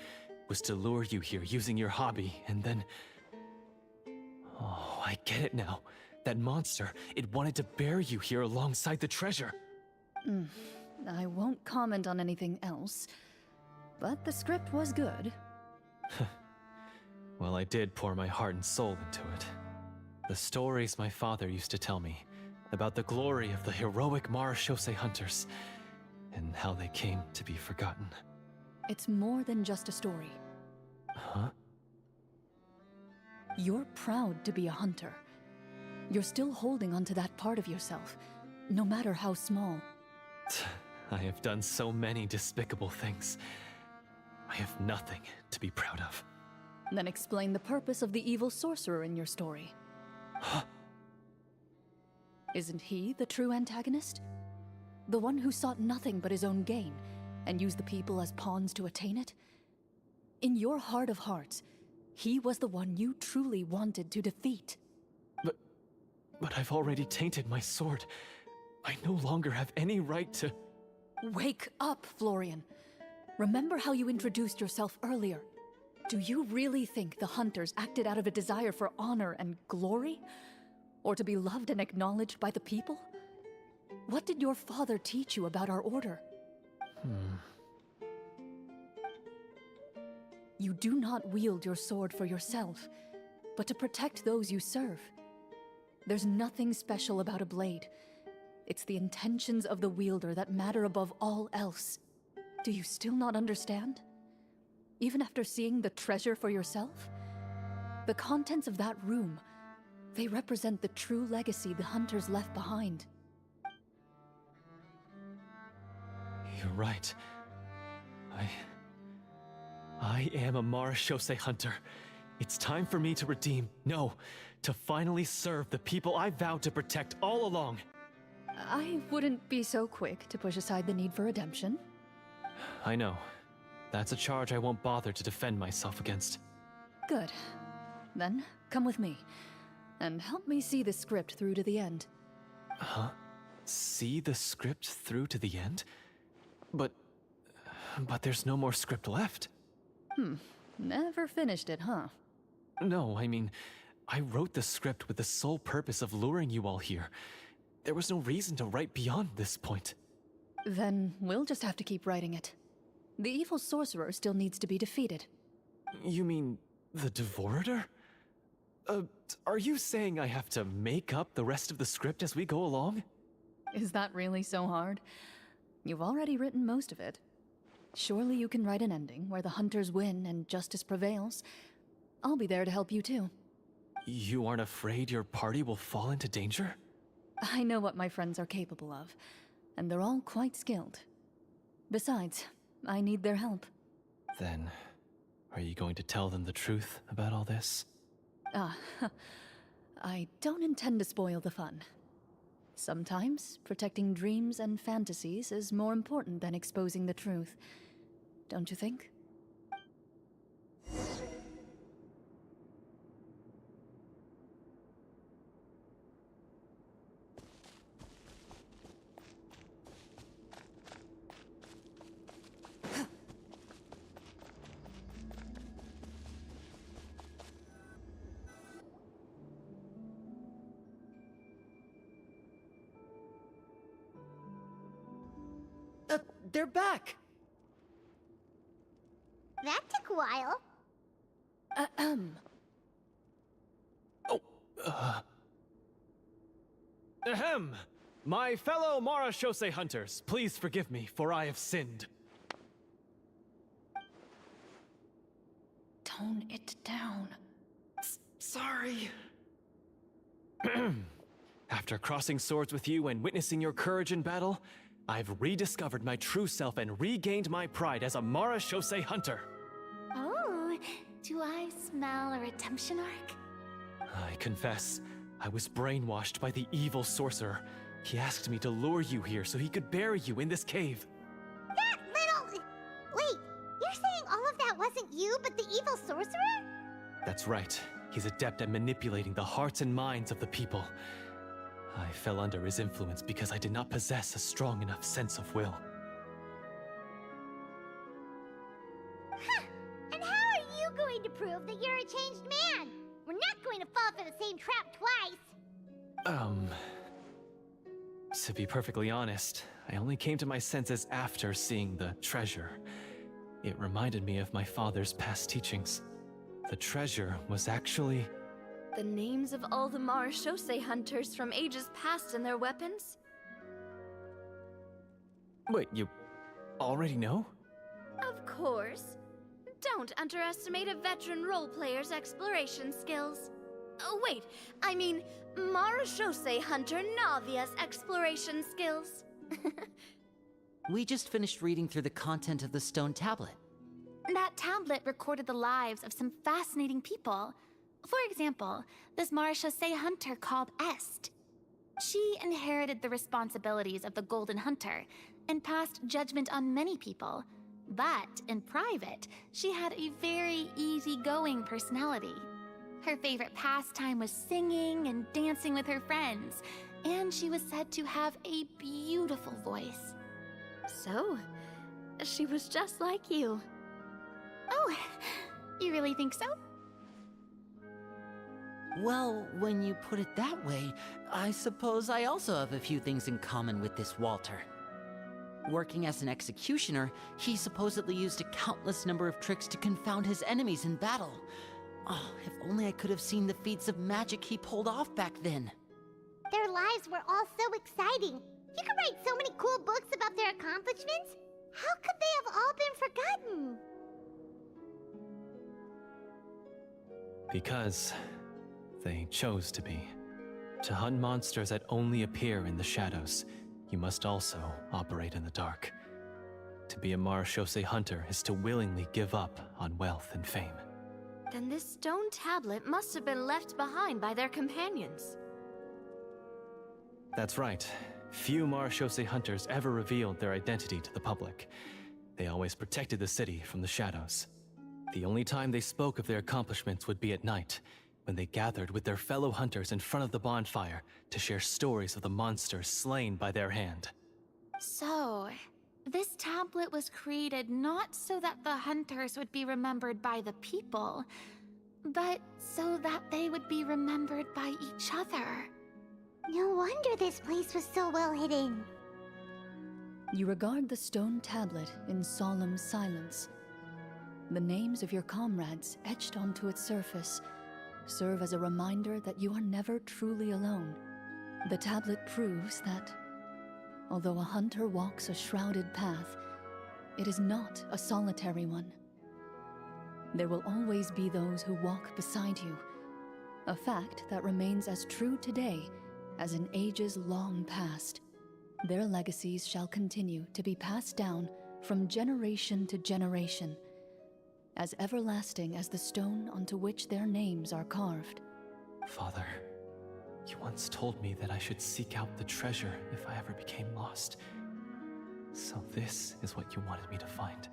was to lure you here using your hobby, and then... Oh, I get it now. That monster, it wanted to bury you here alongside the treasure. I won't comment on anything else, but the script was good. Well, I did pour my heart and soul into it. The stories my father used to tell me about the glory of the heroic Marechaussee hunters and how they came to be forgotten. It's more than just a story. Huh? You're proud to be a hunter. You're still holding onto that part of yourself, no matter how small. I have done so many despicable things. I have nothing to be proud of. Then explain the purpose of the evil sorcerer in your story. Huh? Isn't he the true antagonist? The one who sought nothing but his own gain, and used the people as pawns to attain it? In your heart of hearts, he was the one you truly wanted to defeat. But I've already tainted my sword. I no longer have any right to... Wake up, Florian. Remember how you introduced yourself earlier. Do you really think the hunters acted out of a desire for honor and glory? Or to be loved and acknowledged by the people? What did your father teach you about our order? You do not wield your sword for yourself, but to protect those you serve. There's nothing special about a blade. It's the intentions of the wielder that matter above all else. Do you still not understand? Even after seeing the treasure for yourself? The contents of that room, they represent the true legacy the hunters left behind. You're right. I am a Marashose hunter. It's time for me to redeem, no, to finally serve the people I vowed to protect all along. I wouldn't be so quick to push aside the need for redemption. I know. That's a charge I won't bother to defend myself against. Good. Then, come with me, and help me see the script through to the end. Huh? See the script through to the end? But there's no more script left. Never finished it, huh? No, I mean, I wrote the script with the sole purpose of luring you all here. There was no reason to write beyond this point. Then we'll just have to keep writing it. The evil sorcerer still needs to be defeated. You mean the Devorator? Are you saying I have to make up the rest of the script as we go along? Is that really so hard? You've already written most of it. Surely you can write an ending where the hunters win and justice prevails. I'll be there to help you too. You aren't afraid your party will fall into danger? I know what my friends are capable of, and they're all quite skilled. Besides, I need their help. Then, are you going to tell them the truth about all this? I don't intend to spoil the fun. Sometimes, protecting dreams and fantasies is more important than exposing the truth. Don't you think? They're back! That took a while. Ahem! My fellow Marashose hunters, please forgive me, for I have sinned. Tone it down. Sorry. After crossing swords with you and witnessing your courage in battle, I've rediscovered my true self and regained my pride as a Marashose hunter. Oh, do I smell a redemption arc? I confess, I was brainwashed by the evil sorcerer. He asked me to lure you here so he could bury you in this cave. That little... Wait, you're saying all of that wasn't you, but the evil sorcerer? That's right. He's adept at manipulating the hearts and minds of the people. I fell under his influence because I did not possess a strong enough sense of will. Huh! And how are you going to prove that you're a changed man? We're not going to fall for the same trap twice. To be perfectly honest, I only came to my senses after seeing the treasure. It reminded me of my father's past teachings. The treasure was actually... The names of all the Marashose hunters from ages past and their weapons? Wait, you already know? Of course. Don't underestimate a veteran role-player's exploration skills. Oh, wait, I mean Marechaussee Hunter Navia's exploration skills. We just finished reading through the content of the stone tablet. That tablet recorded the lives of some fascinating people. For example, this Marechaussee Hunter called Est. She inherited the responsibilities of the Golden Hunter and passed judgment on many people. But in private, she had a very easygoing personality. Her favorite pastime was singing and dancing with her friends, and she was said to have a beautiful voice. So, she was just like you. Oh, you really think so? Well, when you put it that way, I suppose I also have a few things in common with this Walter. Working as an executioner, he supposedly used a countless number of tricks to confound his enemies in battle. Oh, if only I could have seen the feats of magic he pulled off back then. Their lives were all so exciting. You could write so many cool books about their accomplishments. How could they have all been forgotten? Because they chose to be. To hunt monsters that only appear in the shadows, you must also operate in the dark. To be a Marechaussee Hunter is to willingly give up on wealth and fame. Then this stone tablet must have been left behind by their companions. That's right. Few Marechaussee Hunters ever revealed their identity to the public. They always protected the city from the shadows. The only time they spoke of their accomplishments would be at night, when they gathered with their fellow hunters in front of the bonfire to share stories of the monsters slain by their hand. So, this tablet was created not so that the hunters would be remembered by the people, but so that they would be remembered by each other. No wonder this place was so well hidden. You regard the stone tablet in solemn silence. The names of your comrades etched onto its surface serve as a reminder that you are never truly alone. The tablet proves that, although a hunter walks a shrouded path, it is not a solitary one. There will always be those who walk beside you, a fact that remains as true today as in ages long past. Their legacies shall continue to be passed down from generation to generation, as everlasting as the stone onto which their names are carved. Father, you once told me that I should seek out the treasure if I ever became lost. So this is what you wanted me to find.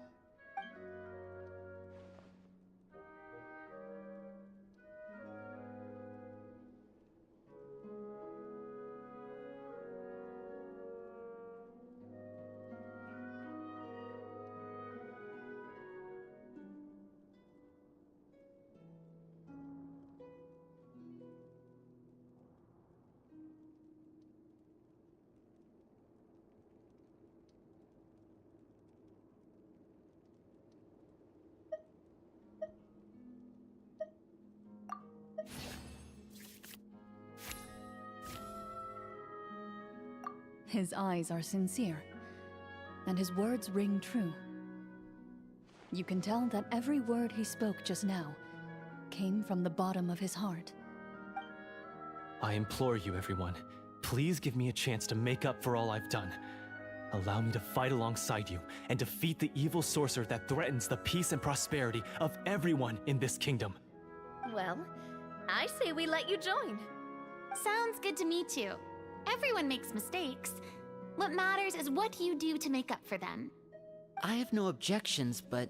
His eyes are sincere, and his words ring true. You can tell that every word he spoke just now came from the bottom of his heart. I implore you, everyone, please give me a chance to make up for all I've done. Allow me to fight alongside you and defeat the evil sorcerer that threatens the peace and prosperity of everyone in this kingdom. Well, I say we let you join. Sounds good to me too. Everyone makes mistakes. What matters is what you do to make up for them. I have no objections, but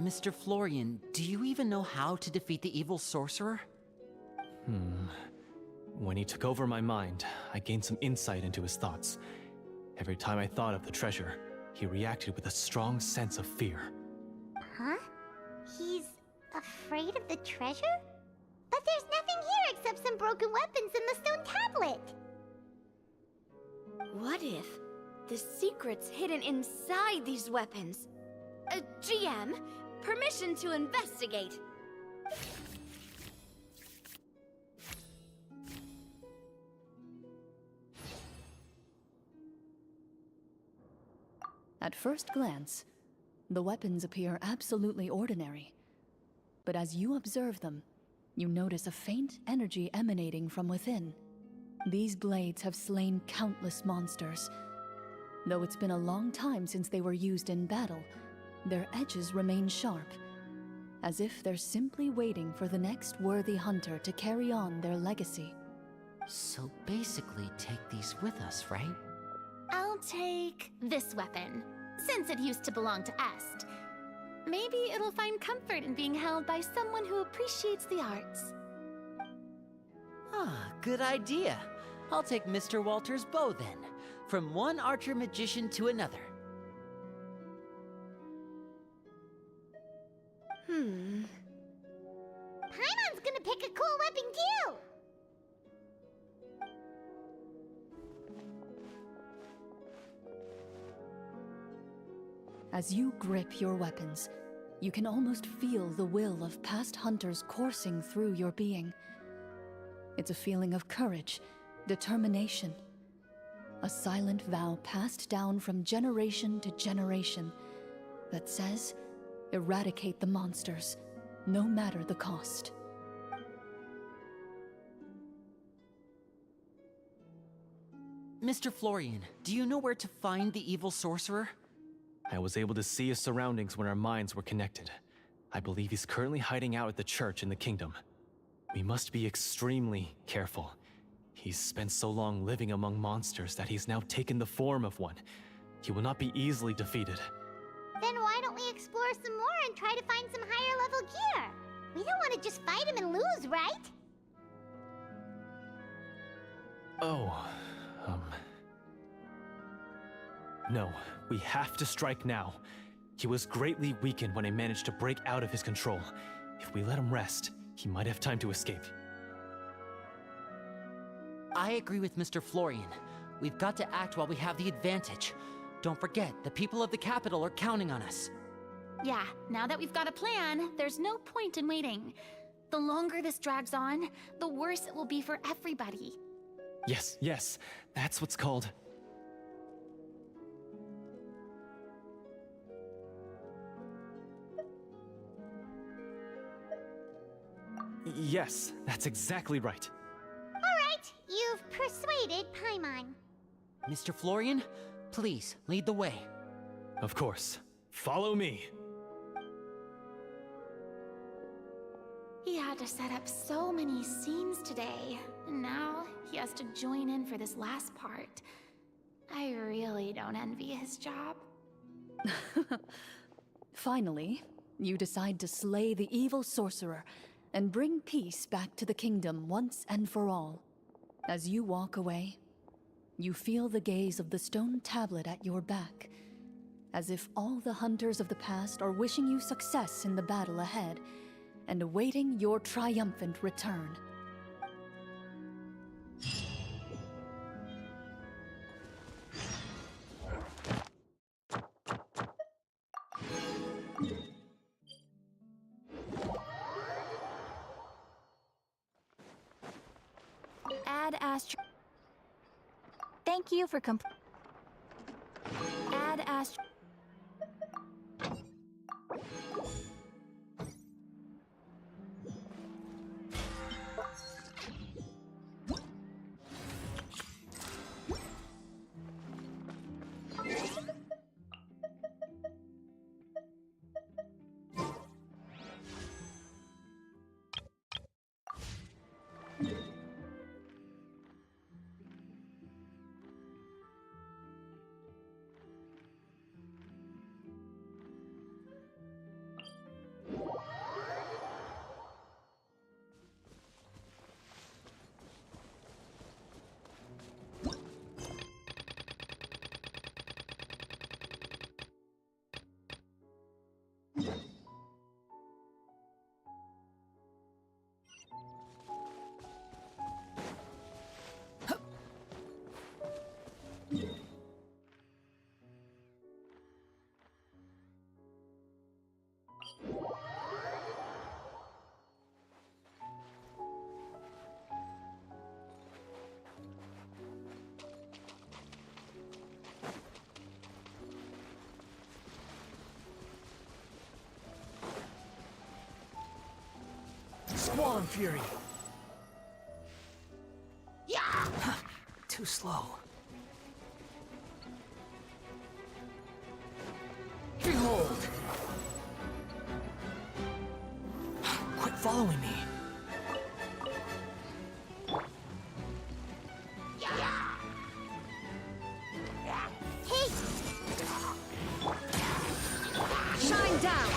Mr. Florian, do you even know how to defeat the evil sorcerer? When he took over my mind, I gained some insight into his thoughts. Every time I thought of the treasure, he reacted with a strong sense of fear. Huh? He's afraid of the treasure? But there's nothing here except some broken weapons and the stone tablet. What if the secret's hidden inside these weapons? GM, permission to investigate. At first glance, The weapons appear absolutely ordinary. But as you observe them, you notice a faint energy emanating from within. These blades have slain countless monsters. Though it's been a long time since they were used in battle, their edges remain sharp, as if they're simply waiting for the next worthy hunter to carry on their legacy. So basically, take these with us, right? I'll take this weapon, since it used to belong to Est. Maybe it'll find comfort in being held by someone who appreciates the arts. Ah, good idea. I'll take Mr. Walter's bow then, from one archer magician to another. Paimon's gonna pick a cool weapon too! As you grip your weapons, you can almost feel the will of past hunters coursing through your being. It's a feeling of courage, determination. A silent vow passed down from generation to generation that says, eradicate the monsters, no matter the cost. Mr. Florian, do you know where to find the evil sorcerer? I was able to see his surroundings when our minds were connected. I believe he's currently hiding out at the church in the kingdom. We must be extremely careful. He's spent so long living among monsters that he's now taken the form of one. He will not be easily defeated. Then why don't we explore some more and try to find some higher level gear? We don't want to just fight him and lose, right? Oh, No, we have to strike now. He was greatly weakened when I managed to break out of his control. If we let him rest, he might have time to escape. I agree with Mr. Florian. We've got to act while we have the advantage. Don't forget, the people of the capital are counting on us. Yeah, now that we've got a plan, there's no point in waiting. The longer this drags on, the worse it will be for everybody. Yes, that's what's called... Yes, that's exactly right. Alright, you've persuaded Paimon. Mr. Florian, please, lead the way. Of course. Follow me. He had to set up so many scenes today, and now he has to join in for this last part. I really don't envy his job. Finally, you decide to slay the evil sorcerer and bring peace back to the kingdom once and for all. As you walk away, you feel the gaze of the stone tablet at your back, as if all the hunters of the past are wishing you success in the battle ahead and awaiting your triumphant return. Add Astro. Thank you for Add Astro. Squall and Fury. Yeah! Too slow. Behold! Quit following me. Shine down!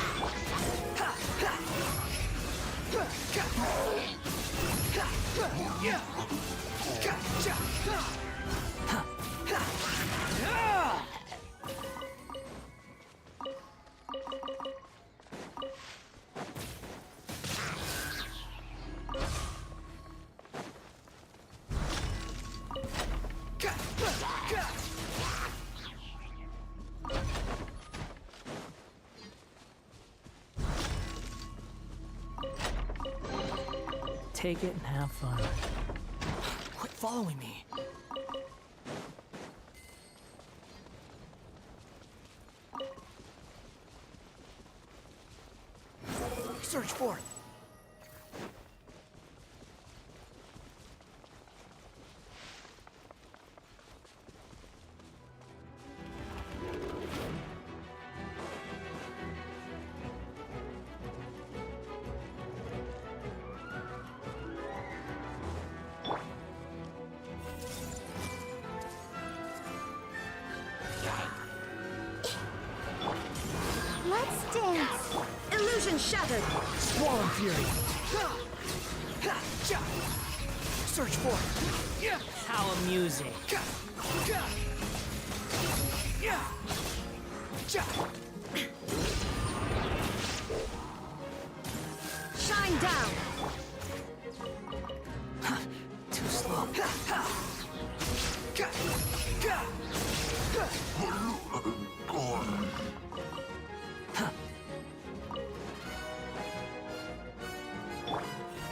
Take it and have fun. Quit following me. Search for it. Let's dance. Illusion shattered! Squall and Fury. Search for it. How amusing. Shine down! Too slow.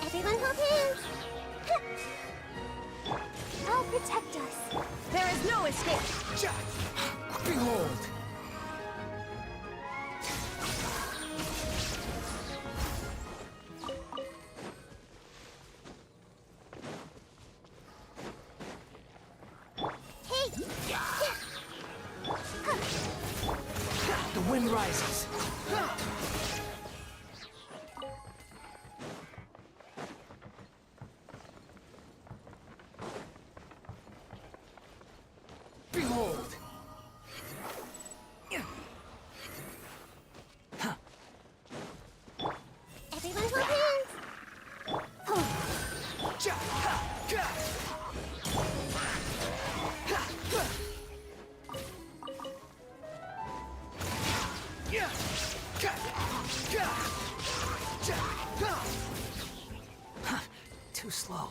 Everyone hold hands. I'll protect us. There is no escape! Behold! Hey! The wind rises. Behold! Everyone hold hands. Too slow.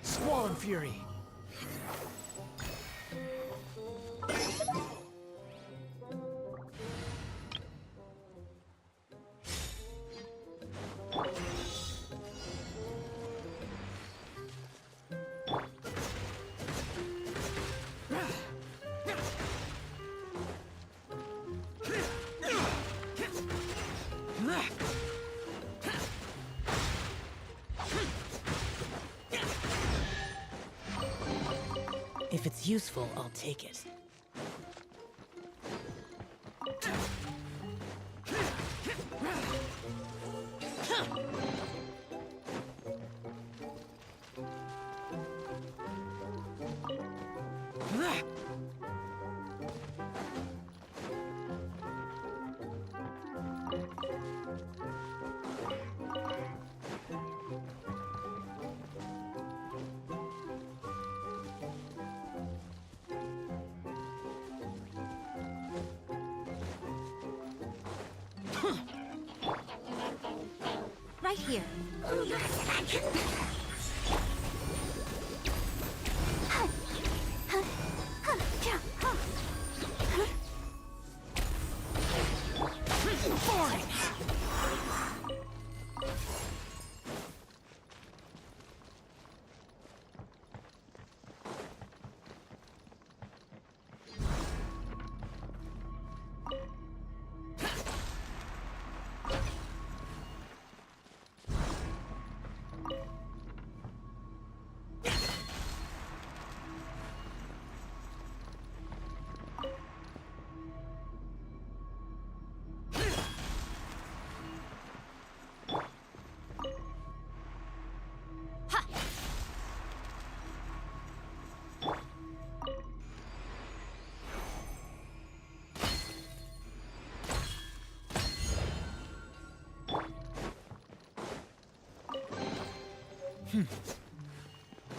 Squall and Fury. If it's useful, I'll take it. here.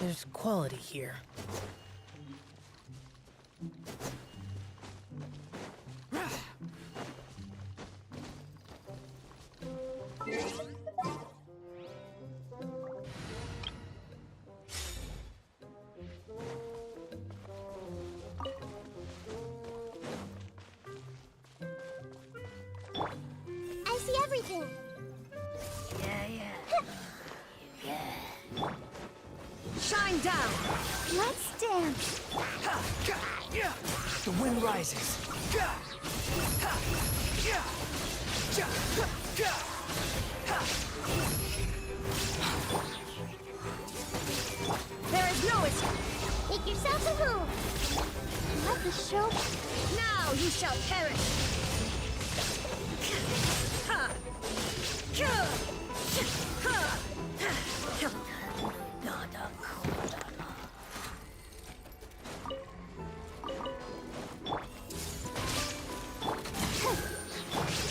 There's quality here. I see everything. Shine down! Let's dance. The wind rises. There is no escape! Make yourself a move. Let the show. Now you shall perish!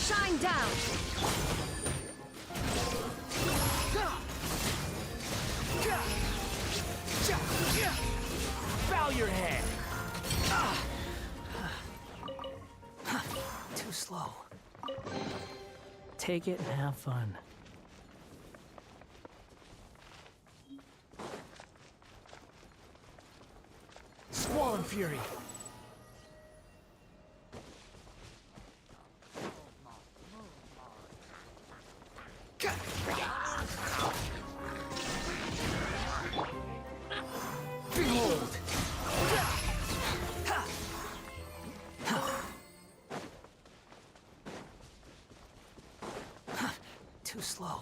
Shine down! Bow your head. Too slow. Take it and have fun. Squall and Fury. Behold! Too slow.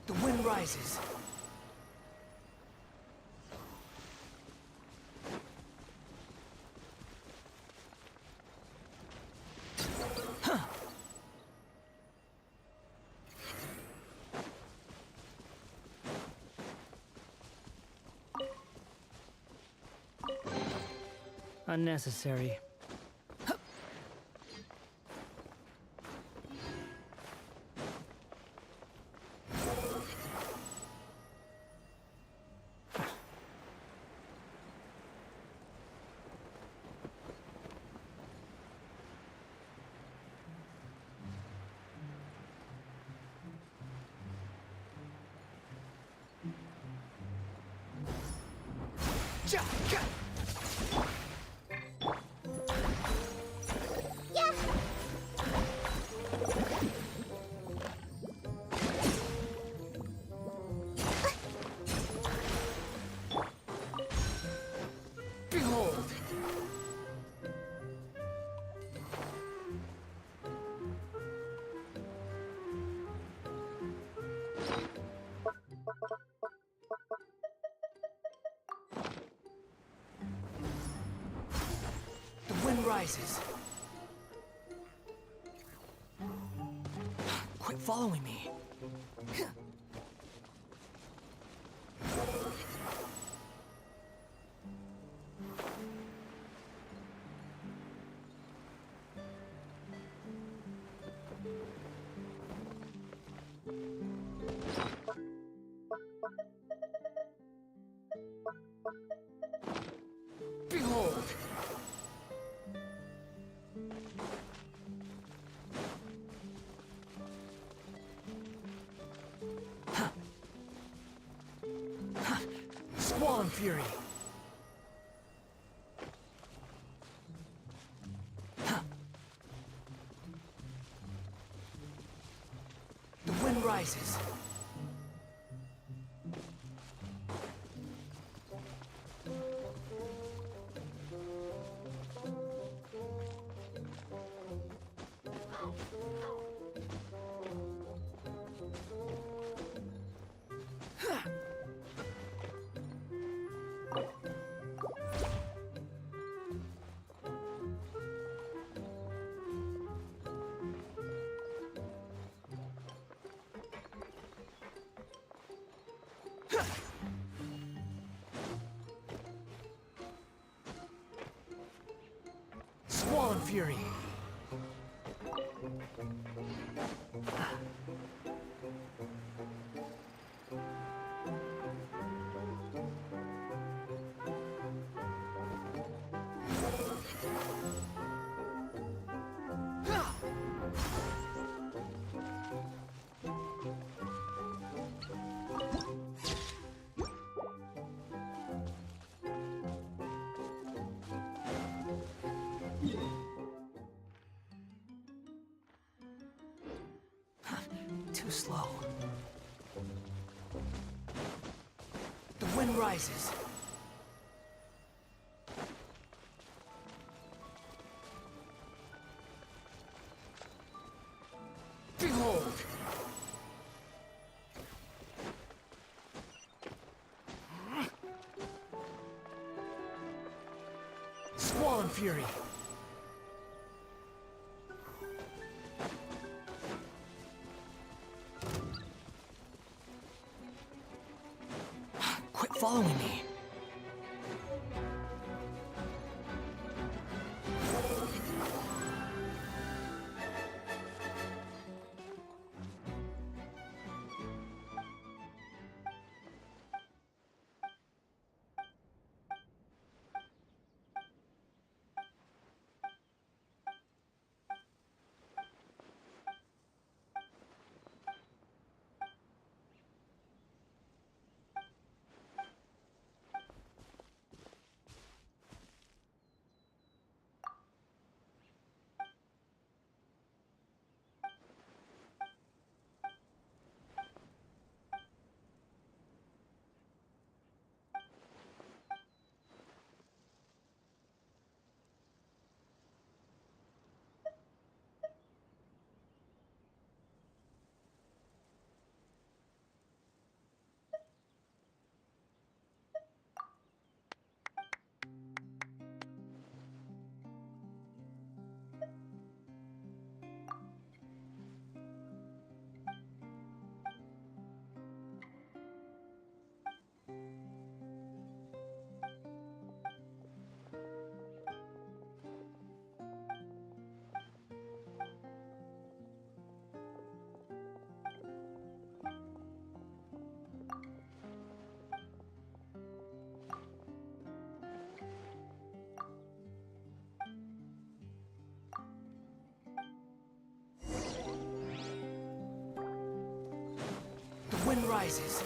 The wind rises. Unnecessary. Yeah. Behold! The wind rises. Quit following me. Fury. The wind rises. Squall Fury. Too slow. The wind rises. Behold! Squall Fury. Quit following me. The wind rises.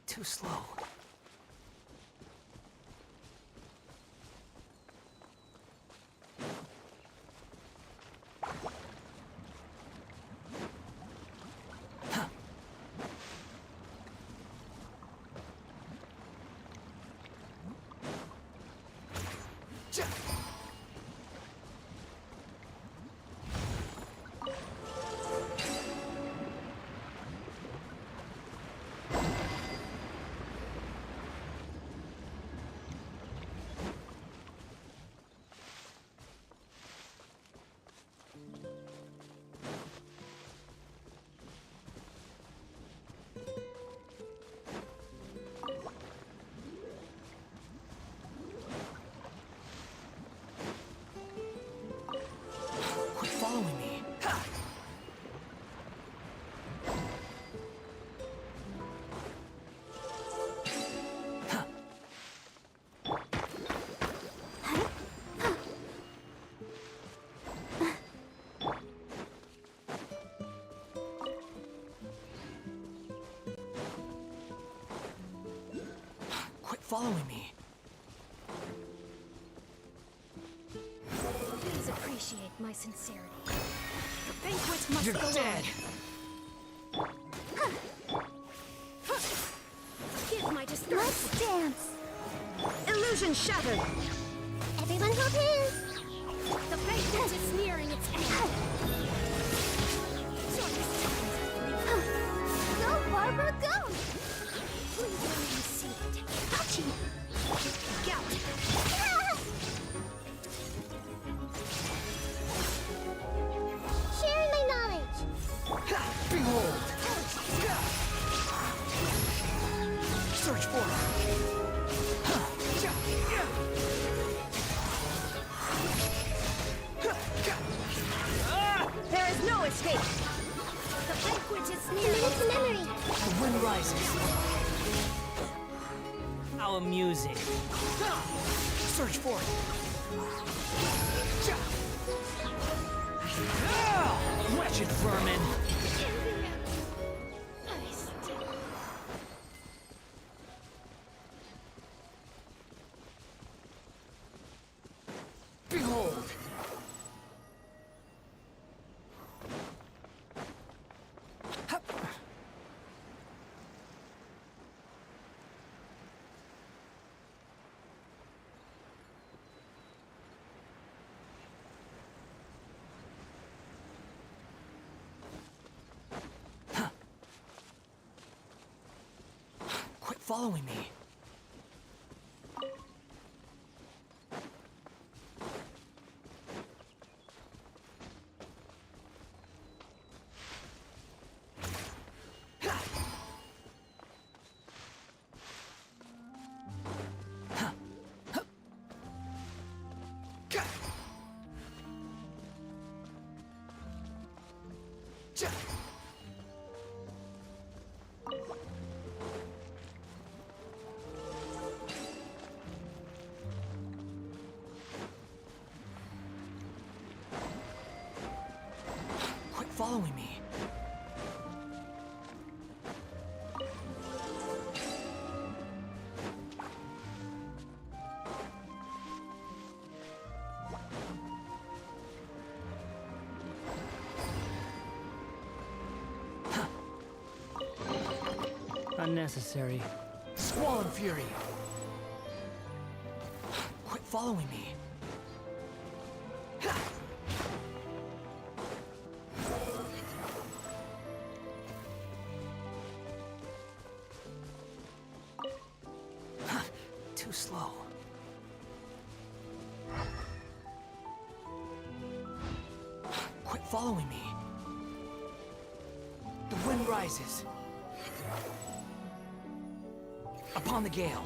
Too slow. Quit following me. Quit following me. Please appreciate my sincerity. The banquet must You're go dead. Give my distress. Let's dance. Illusion shattered. Everyone hold hands. The banquet is nearing its end. Go, Barbara, go! Please let me see it. Ouchie! Gout. Sharing my knowledge. Behold! Search for her! There is no escape. The banquet is nearing Commit to memory. The wind rises. How amusing. Search for it. Wretched vermin! Behold! Quit following me. Quit following me. Unnecessary. Squall and fury. Quit following me. Too slow. Quit following me. The wind rises. Upon the gale.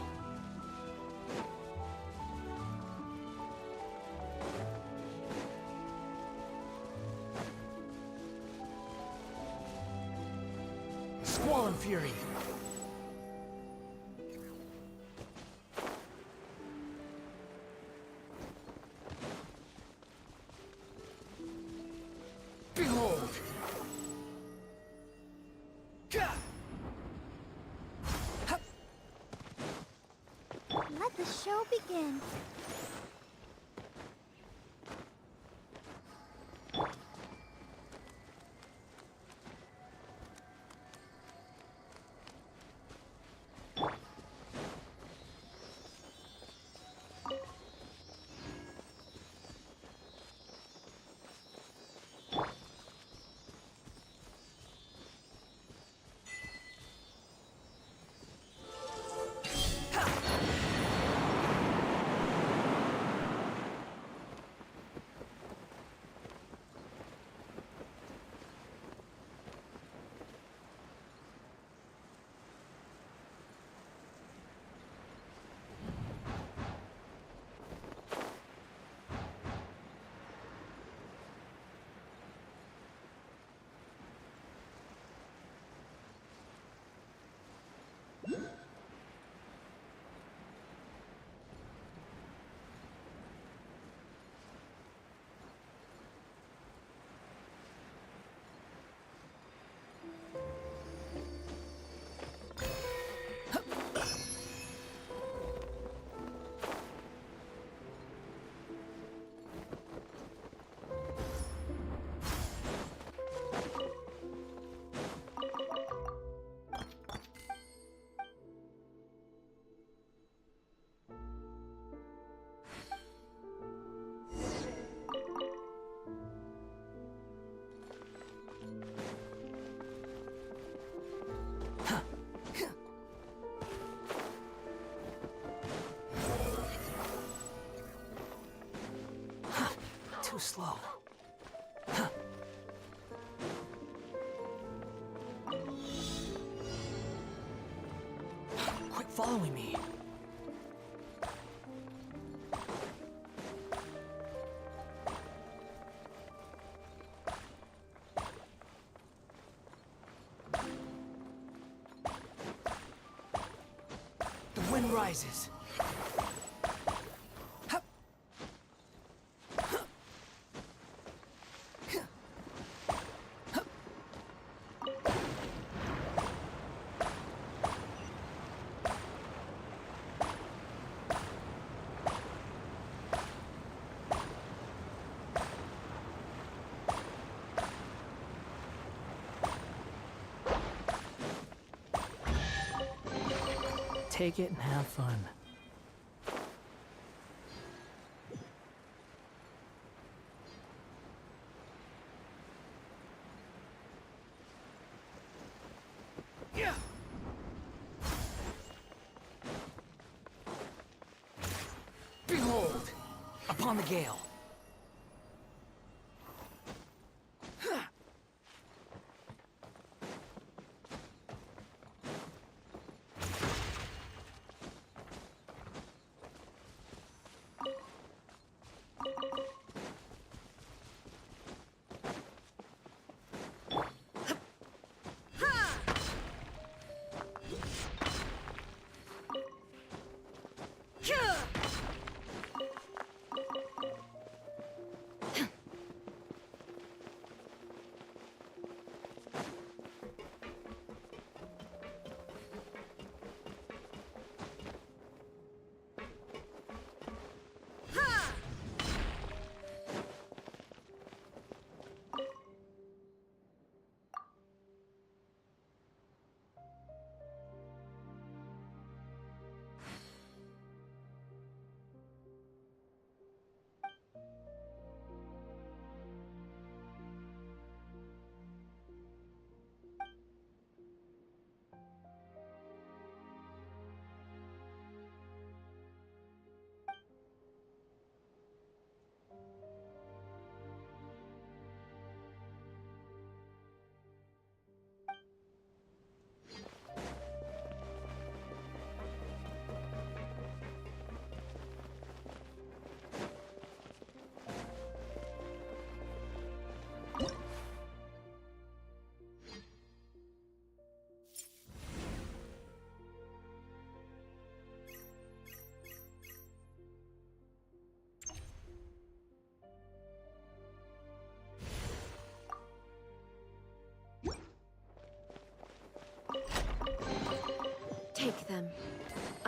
Squall and fury. Let the show begin. Too slow. Quit following me. The wind rises. Take it and have fun. Behold, upon the gale.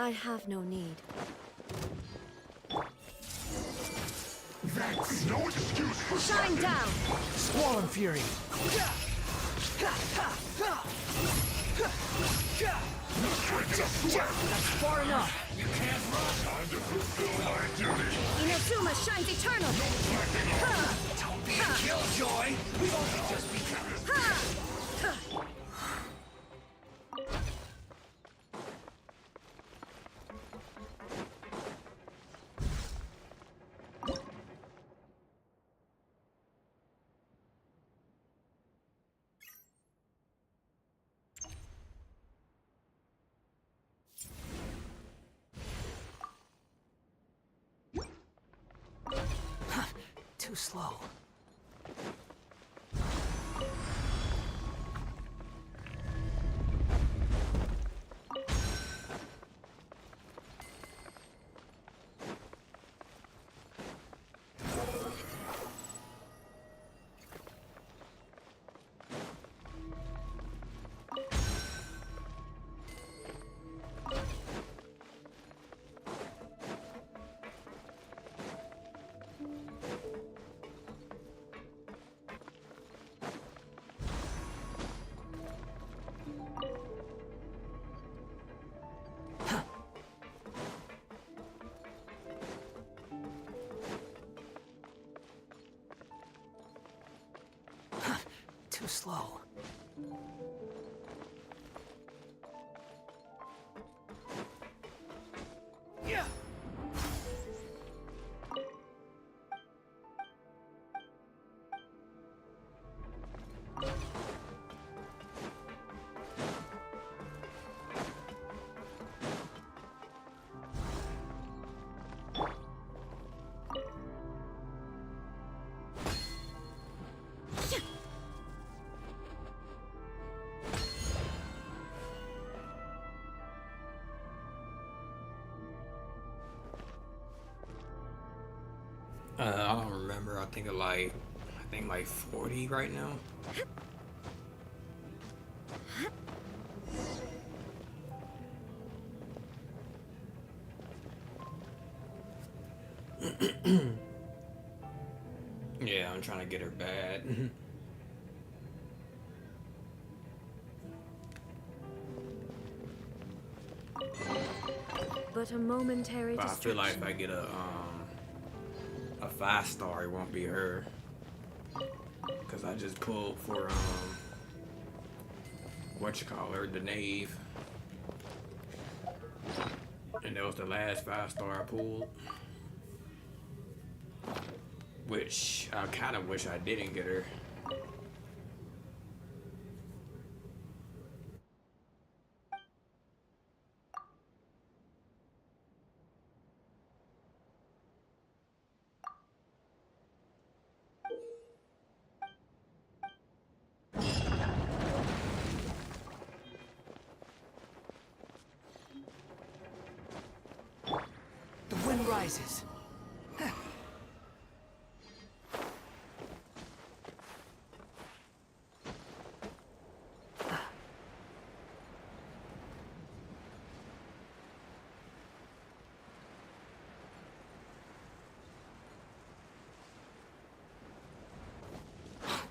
I have no need. That's no excuse for Shine down! Squall and Fury. That's Far enough. You can't run. Time to fulfill my duty. Inazuma shines eternal! Don't be a killjoy. We've only just begun. Too slow. Too slow. Yeah. I don't remember. I think like 40 right now. Yeah, I'm trying to get her bad. But a momentary But I feel distraction. like if I get a 5-star, it won't be her. Cause I just pulled for the knave. And that was the last 5-star I pulled. Which I kinda wish I didn't get her. The wind rises.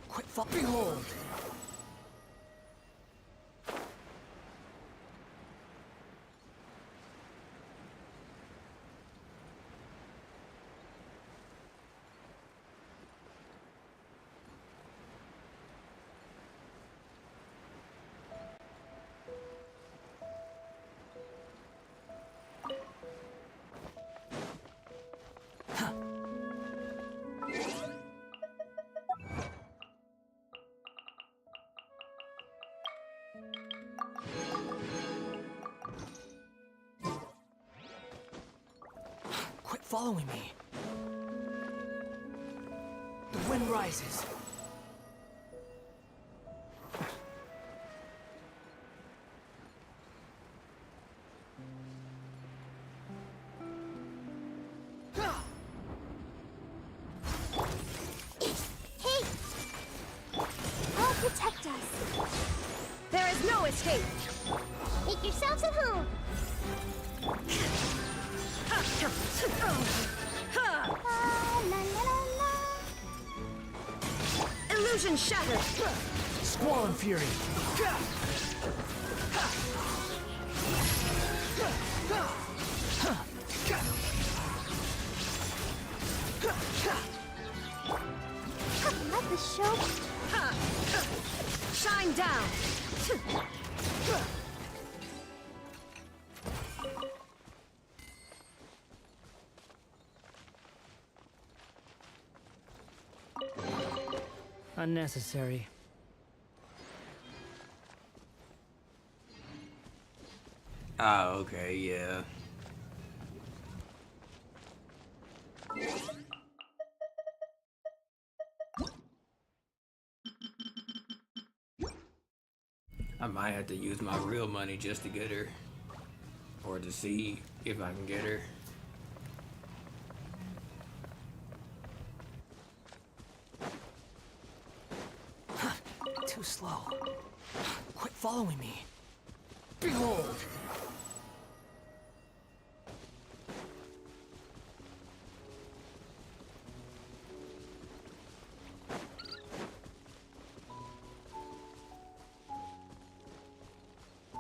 Quit fall. Behold! Quit following me. The wind rises. Hey! I'll protect us. There is There's no escape! Make yourselves at home. La la la la. Illusion shattered! Squall Fury. Let the show. Shine down! Unnecessary. Ah, okay, yeah. I might have to use my real money just to get her. Or to see if I can get her. Too slow. Quit following me. Behold!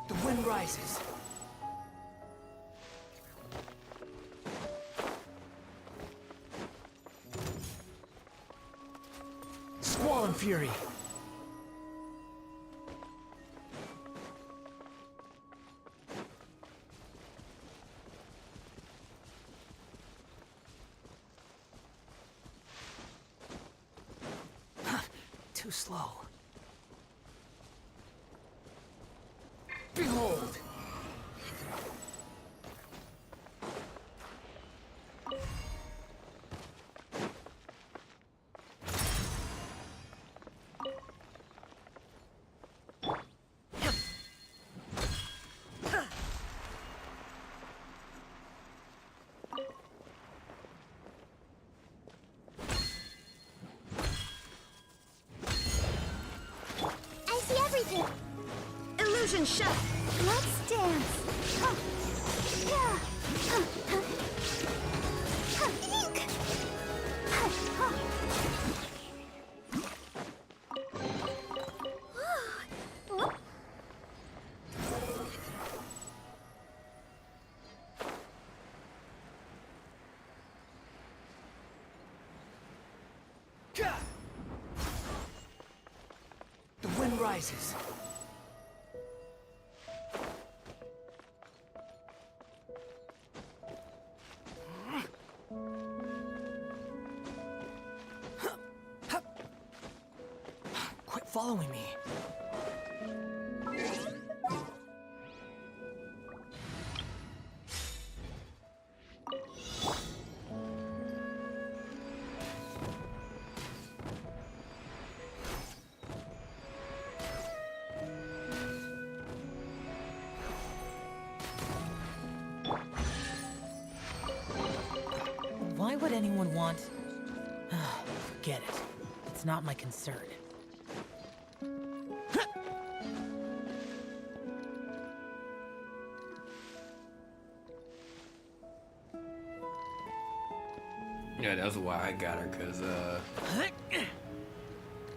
The wind rises. Squall Fury. Too slow. Behold! I see everything. Illusion shattered! Let's dance. Yeah. Ink. The wind rises. Quit following me. Why would anyone want... Forget it. It's not my concern. Yeah, that's why I got her, cause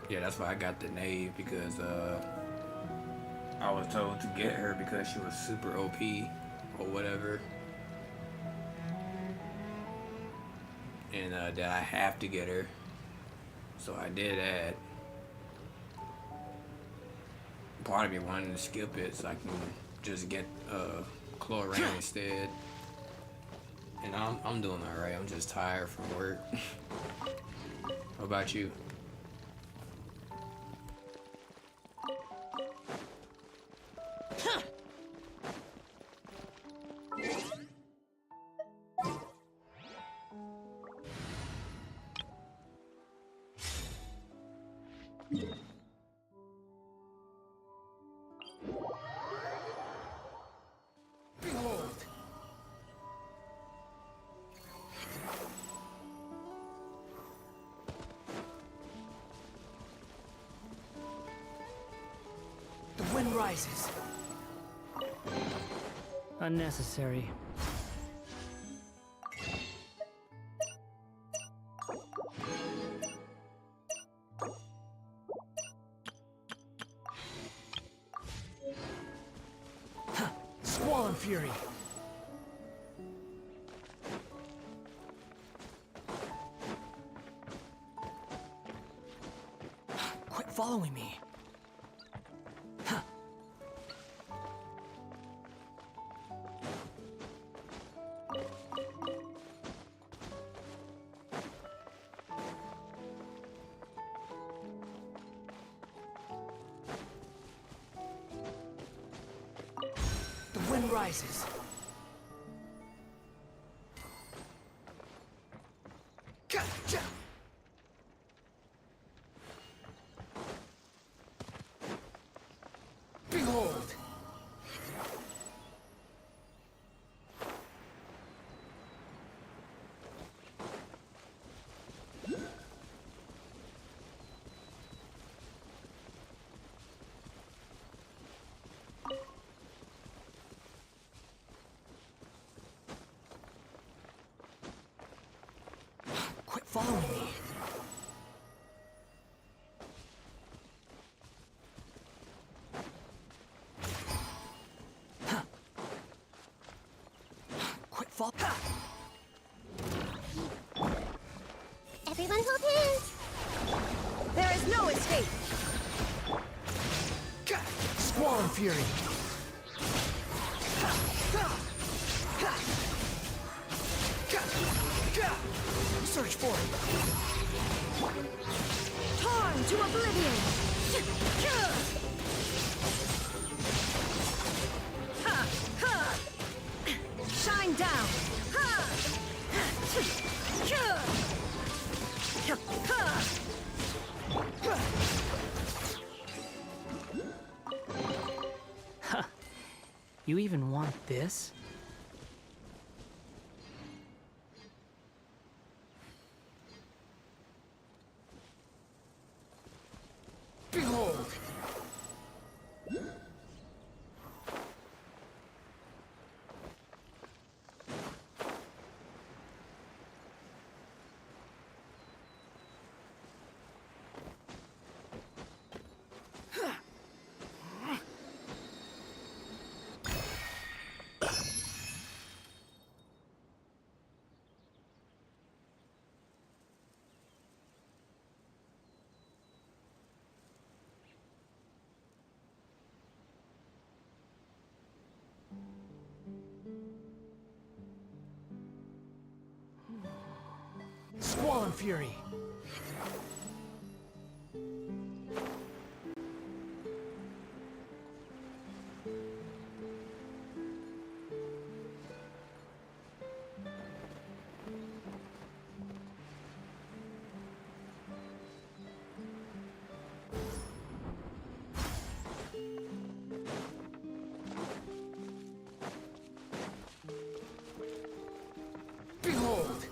yeah, that's why I got the knave, because I was told to get her because she was super OP or whatever, and that I have to get her, so I did that. Part of me wanted to skip it so I can just get Chlorine instead. And I'm doing alright. I'm just tired from work. What about you? Behold! wind rises. Unnecessary. Squall and fury. Quit following me. The wind rises. Gotcha! Behold! Quit following me. Quit following. Everyone hold hands. There is no escape. Squall and fury. Search for it. Torn to oblivion. Shine down. You even want this? Behold! Squall and fury. Behold!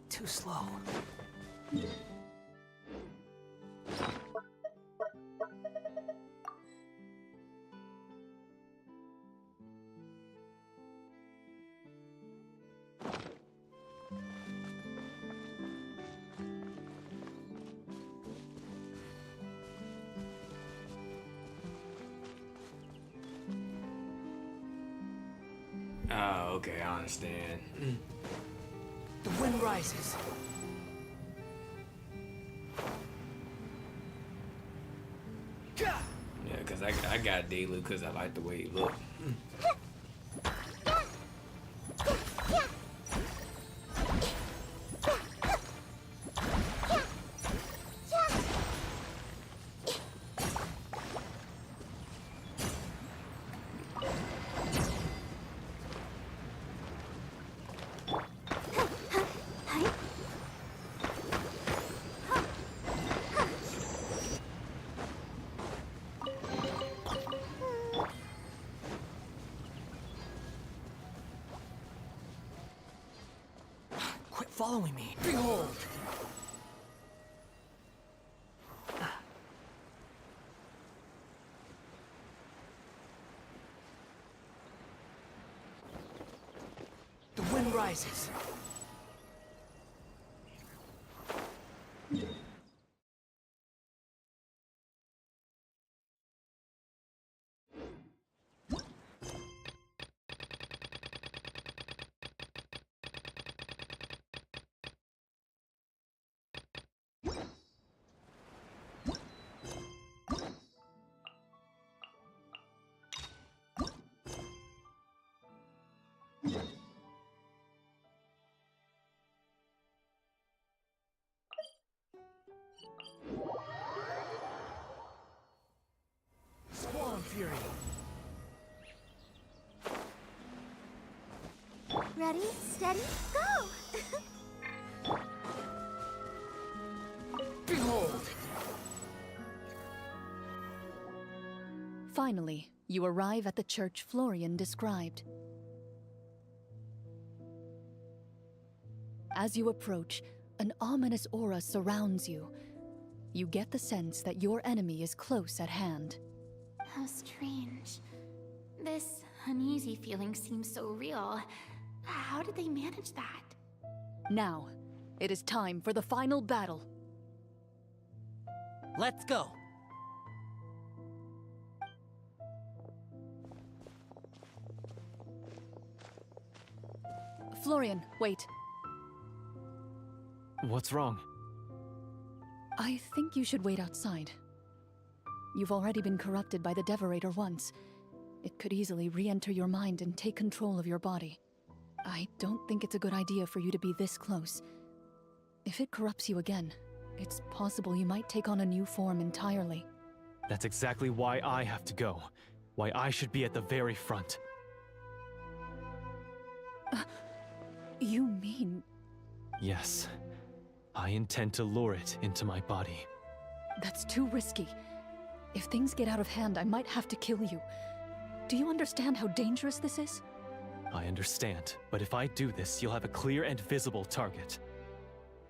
Too slow. Oh, okay, I understand. The wind rises. Yeah, because I got Dalu because I like the way he look. Quit following me. Behold! sun rises. Squall Fury. Ready, steady, go! Behold! Finally, you arrive at the church Florian described. As you approach, an ominous aura surrounds you. You get the sense that your enemy is close at hand. How strange. This uneasy feeling seems so real. How did they manage that? Now, it is time for the final battle. Let's go! Florian, wait. What's wrong? I think you should wait outside. You've already been corrupted by the Devorator once. It could easily re-enter your mind and take control of your body. I don't think it's a good idea for you to be this close. If it corrupts you again, it's possible you might take on a new form entirely. That's exactly why I have to go. Why I should be at the very front. You mean... Yes. I intend to lure it into my body. That's too risky. If things get out of hand, I might have to kill you. Do you understand how dangerous this is? I understand, but if I do this, you'll have a clear and visible target.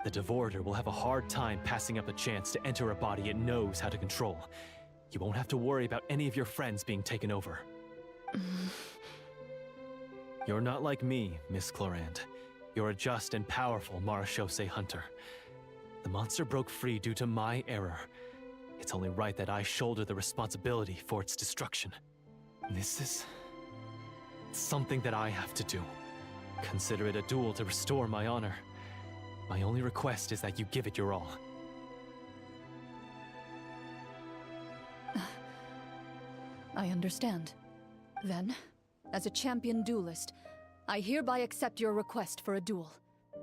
The Devorator will have a hard time passing up a chance to enter a body it knows how to control. You won't have to worry about any of your friends being taken over. You're not like me, Miss Clorand. You're a just and powerful Marechaussee hunter. The monster broke free due to my error. It's only right that I shoulder the responsibility for its destruction. This is... something that I have to do. Consider it a duel to restore my honor. My only request is that you give it your all. I understand. Then, as a champion duelist, I hereby accept your request for a duel,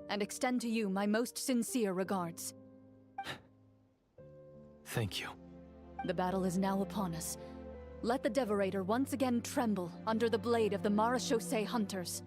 and extend to you my most sincere regards. Thank you. The battle is now upon us. Let the Devorator once again tremble under the blade of the Marechaussee hunters.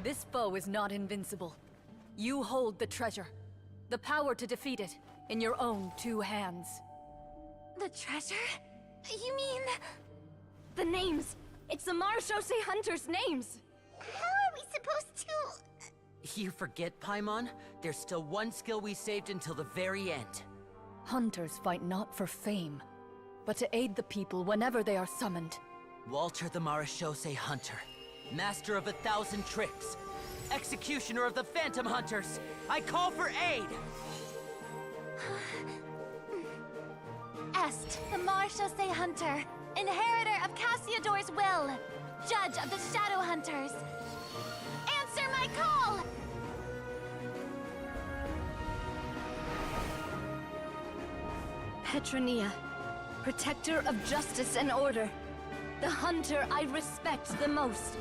This foe is not invincible. You hold the treasure. The power to defeat it in your own 2 hands. The treasure? You mean... The names! It's the Marechaussee Hunters' names! How are we supposed to... You forget, Paimon? There's still one skill we saved until the very end. Hunters fight not for fame, but to aid the people whenever they are summoned. Walter the Marechaussee Hunter, master of 1,000 tricks, executioner of the Phantom Hunters, I call for aid! Est, the Marechaussee Hunter, inheritor of Cassiodor's will, judge of the Shadow Hunters. Answer my call! Petronia, protector of justice and order. The hunter I respect the most.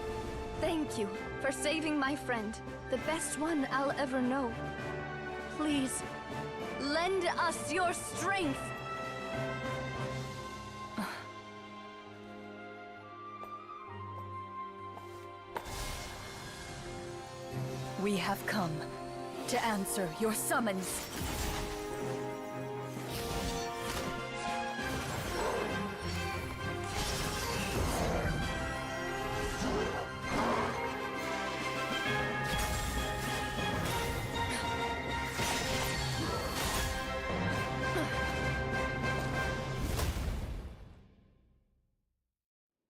Thank you for saving my friend, the best one I'll ever know. Please, lend us your strength! We have come to answer your summons.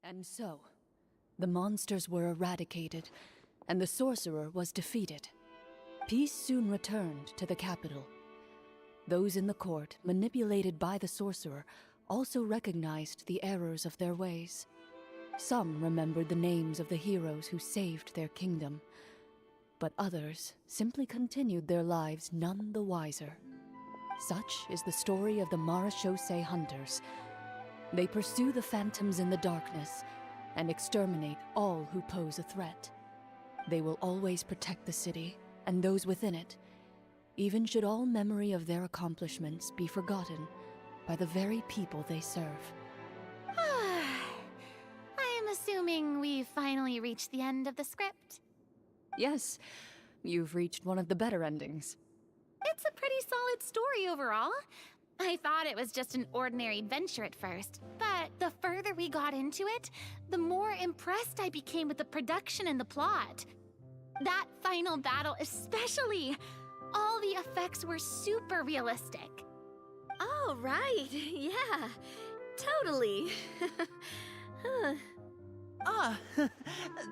And so, the monsters were eradicated, and the sorcerer was defeated. Peace soon returned to the capital. Those in the court, manipulated by the sorcerer, also recognized the errors of their ways. Some remembered the names of the heroes who saved their kingdom, but others simply continued their lives none the wiser. Such is the story of the Marechaussee Hunters. They pursue the phantoms in the darkness and exterminate all who pose a threat. They will always protect the city and those within it, even should all memory of their accomplishments be forgotten by the very people they serve. I am assuming we've finally reached the end of the script. Yes, you've reached one of the better endings. It's a pretty solid story overall. I thought it was just an ordinary adventure at first, but the further we got into it, the more impressed I became with the production and the plot. That final battle especially! All the effects were super realistic. Oh, right. Yeah, totally.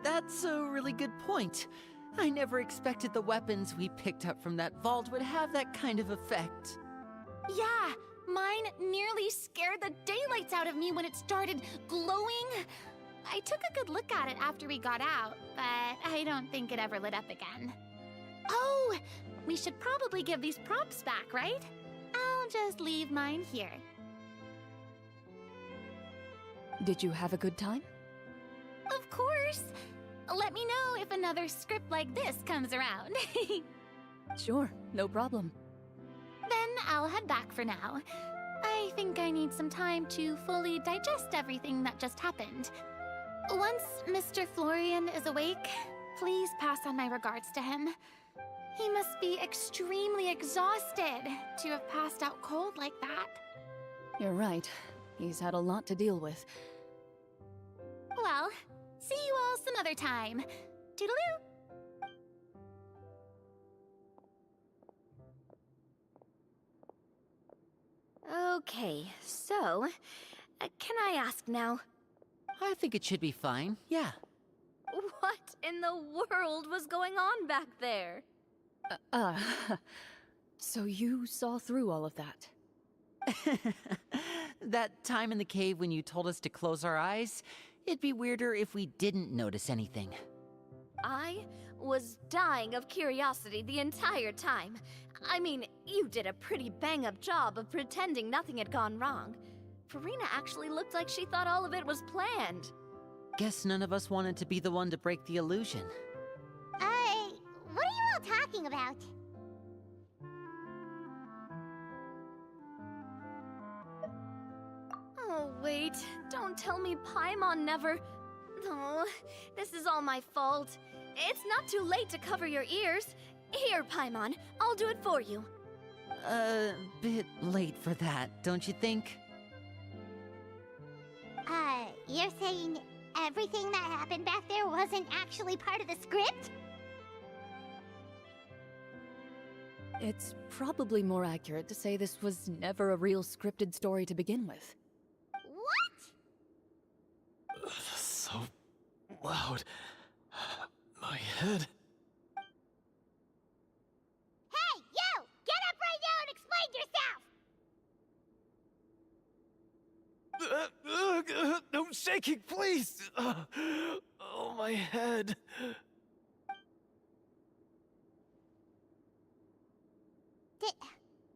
That's a really good point. I never expected the weapons we picked up from that vault would have that kind of effect. Yeah, mine nearly scared the daylights out of me when it started glowing. I took a good look at it after we got out, but I don't think it ever lit up again. Oh, we should probably give these props back, right? I'll just leave mine here. Did you have a good time? Of course. Let me know if another script like this comes around. Sure, no problem. Then I'll head back for now. I think I need some time to fully digest everything that just happened. Once Mr. Florian is awake, please pass on my regards to him. He must be extremely exhausted to have passed out cold like that. You're right. He's had a lot to deal with. Well, see you all some other time. Toodaloo! Okay, so, can I ask now? I think it should be fine, yeah. What in the world was going on back there? So you saw through all of that? That time in the cave when you told us to close our eyes, it'd be weirder if we didn't notice anything. I was dying of curiosity the entire time. I mean, you did a pretty bang-up job of pretending nothing had gone wrong. Farina actually looked like she thought all of it was planned. Guess none of us wanted to be the one to break the illusion. What are you all talking about? Oh, wait. Don't tell me Paimon never... Oh, this is all my fault. It's not too late to cover your ears. Here, Paimon, I'll do it for you. Bit late for that, don't you think? You're saying everything that happened back there wasn't actually part of the script? It's probably more accurate to say this was never a real scripted story to begin with. What? So loud. My head. Hey, you! Get up right now and explain yourself! No shaking, please! Oh, my head.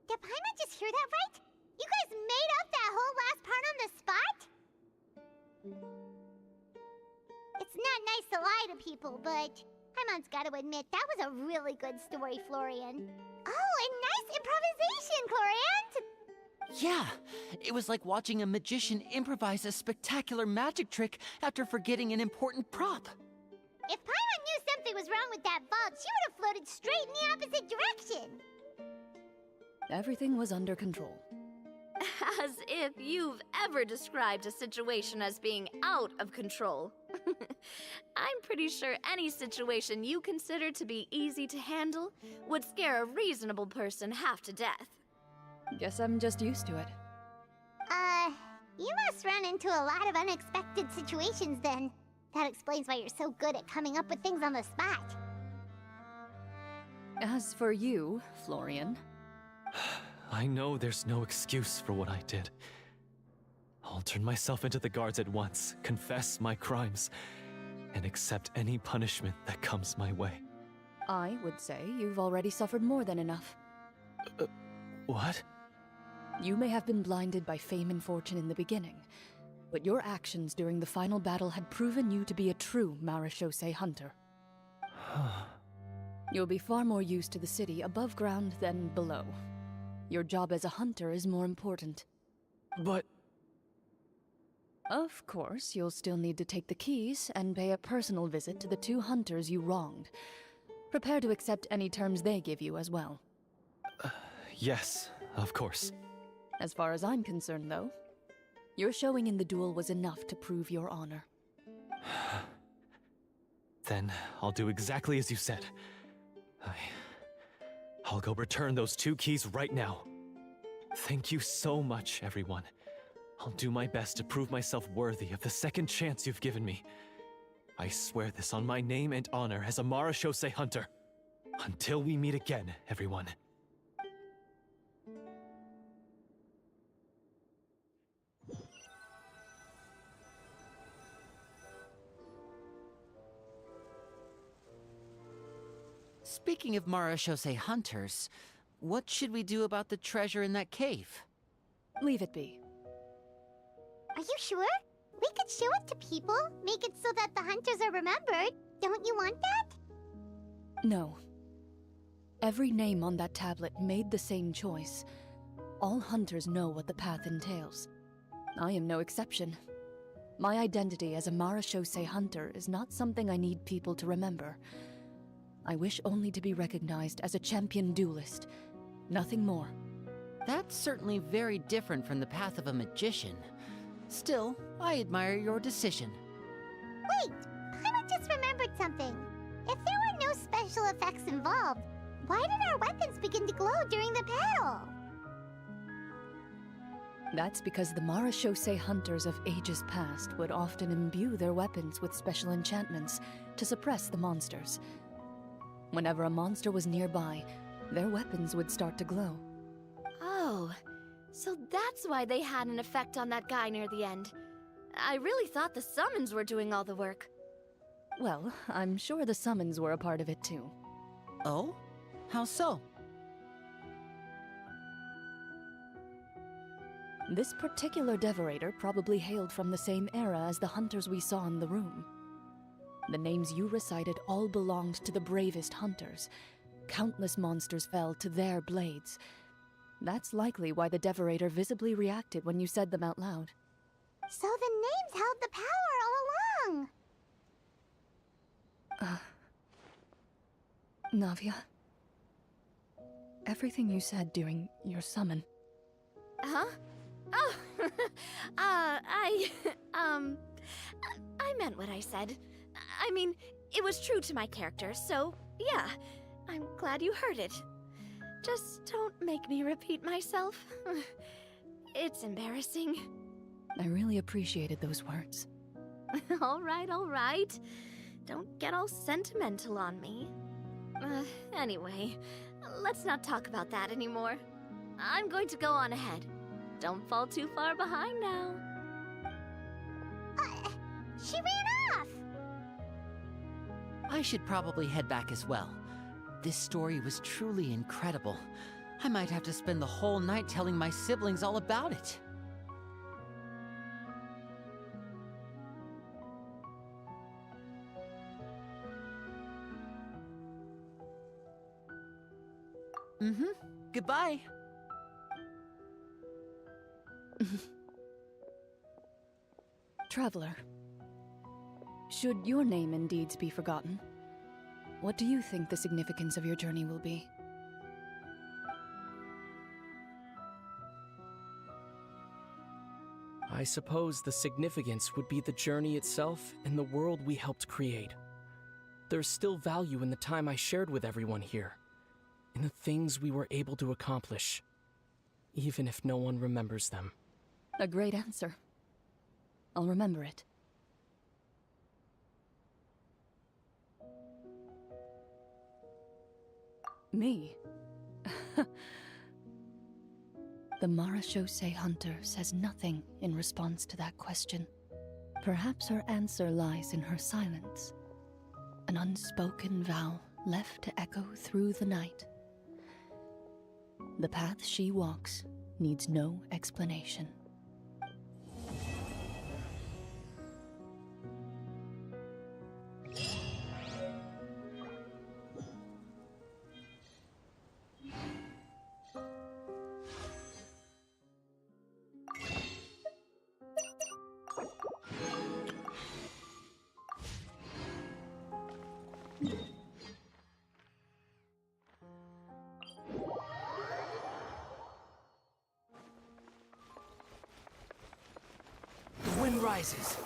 Did Paimon just hear that right? You guys made up that whole last part on the spot? It's not nice to lie to people, but Paimon's gotta admit, that was a really good story, Florian. Oh, and nice improvisation, Florian! Yeah, it was like watching a magician improvise a spectacular magic trick after forgetting an important prop. If Paimon knew something was wrong with that vault, she would have floated straight in the opposite direction! Everything was under control. As if you've ever described a situation as being out of control. I'm pretty sure any situation you consider to be easy to handle would scare a reasonable person half to death. Guess I'm just used to it. You must run into a lot of unexpected situations then. That explains why you're so good at coming up with things on the spot. As for you, Florian, I know there's no excuse for what I did. I'll turn myself into the guards at once, confess my crimes, and accept any punishment that comes my way. I would say you've already suffered more than enough. What? You may have been blinded by fame and fortune in the beginning, but your actions during the final battle had proven you to be a true Marechaussee hunter. You'll be far more used to the city above ground than below. Your job as a hunter is more important. But... Of course, you'll still need to take the keys and pay a personal visit to the 2 hunters you wronged. Prepare to accept any terms they give you as well. Yes, of course. As far as I'm concerned, though, your showing in the duel was enough to prove your honor. Then I'll do exactly as you said. I'll go return those 2 keys right now. Thank you so much, everyone. I'll do my best to prove myself worthy of the second chance you've given me. I swear this on my name and honor as a Marechaussee hunter. Until we meet again, everyone. Speaking of Marechaussee hunters, what should we do about the treasure in that cave? Leave it be. Are you sure? We could show it to people, make it so that the hunters are remembered. Don't you want that? No. Every name on that tablet made the same choice. All hunters know what the path entails. I am no exception. My identity as a Marechaussee hunter is not something I need people to remember. I wish only to be recognized as a champion duelist. Nothing more. That's certainly very different from the path of a magician. Still, I admire your decision. Wait! Paimon just remembered something. If there were no special effects involved, why did our weapons begin to glow during the battle? That's because the Marechaussee hunters of ages past would often imbue their weapons with special enchantments to suppress the monsters. Whenever a monster was nearby, their weapons would start to glow. Oh, so that's why they had an effect on that guy near the end. I really thought the summons were doing all the work. Well, I'm sure the summons were a part of it too. Oh? How so? This particular devorator probably hailed from the same era as the hunters we saw in the room. The names you recited all belonged to the bravest hunters. Countless monsters fell to their blades. That's likely why the devorator visibly reacted when you said them out loud. So the names held the power all along! Navia, everything you said during your summon. Huh? Oh, I meant what I said. I mean, it was true to my character, so yeah, I'm glad you heard it. Just don't make me repeat myself. It's embarrassing. I really appreciated those words. All right. Don't get all sentimental on me. Anyway, let's not talk about that anymore. I'm going to go on ahead. Don't fall too far behind now. She ran off! I should probably head back as well. This story was truly incredible. I might have to spend the whole night telling my siblings all about it. Goodbye. Traveler, should your name and deeds be forgotten, what do you think the significance of your journey will be? I suppose the significance would be the journey itself and the world we helped create. There's still value in the time I shared with everyone here, in the things we were able to accomplish, even if no one remembers them. A great answer. I'll remember it. Me? The Marachose hunter says nothing in response to that question. Perhaps her answer lies in her silence. An unspoken vow left to echo through the night. The path she walks needs no explanation. The wind rises.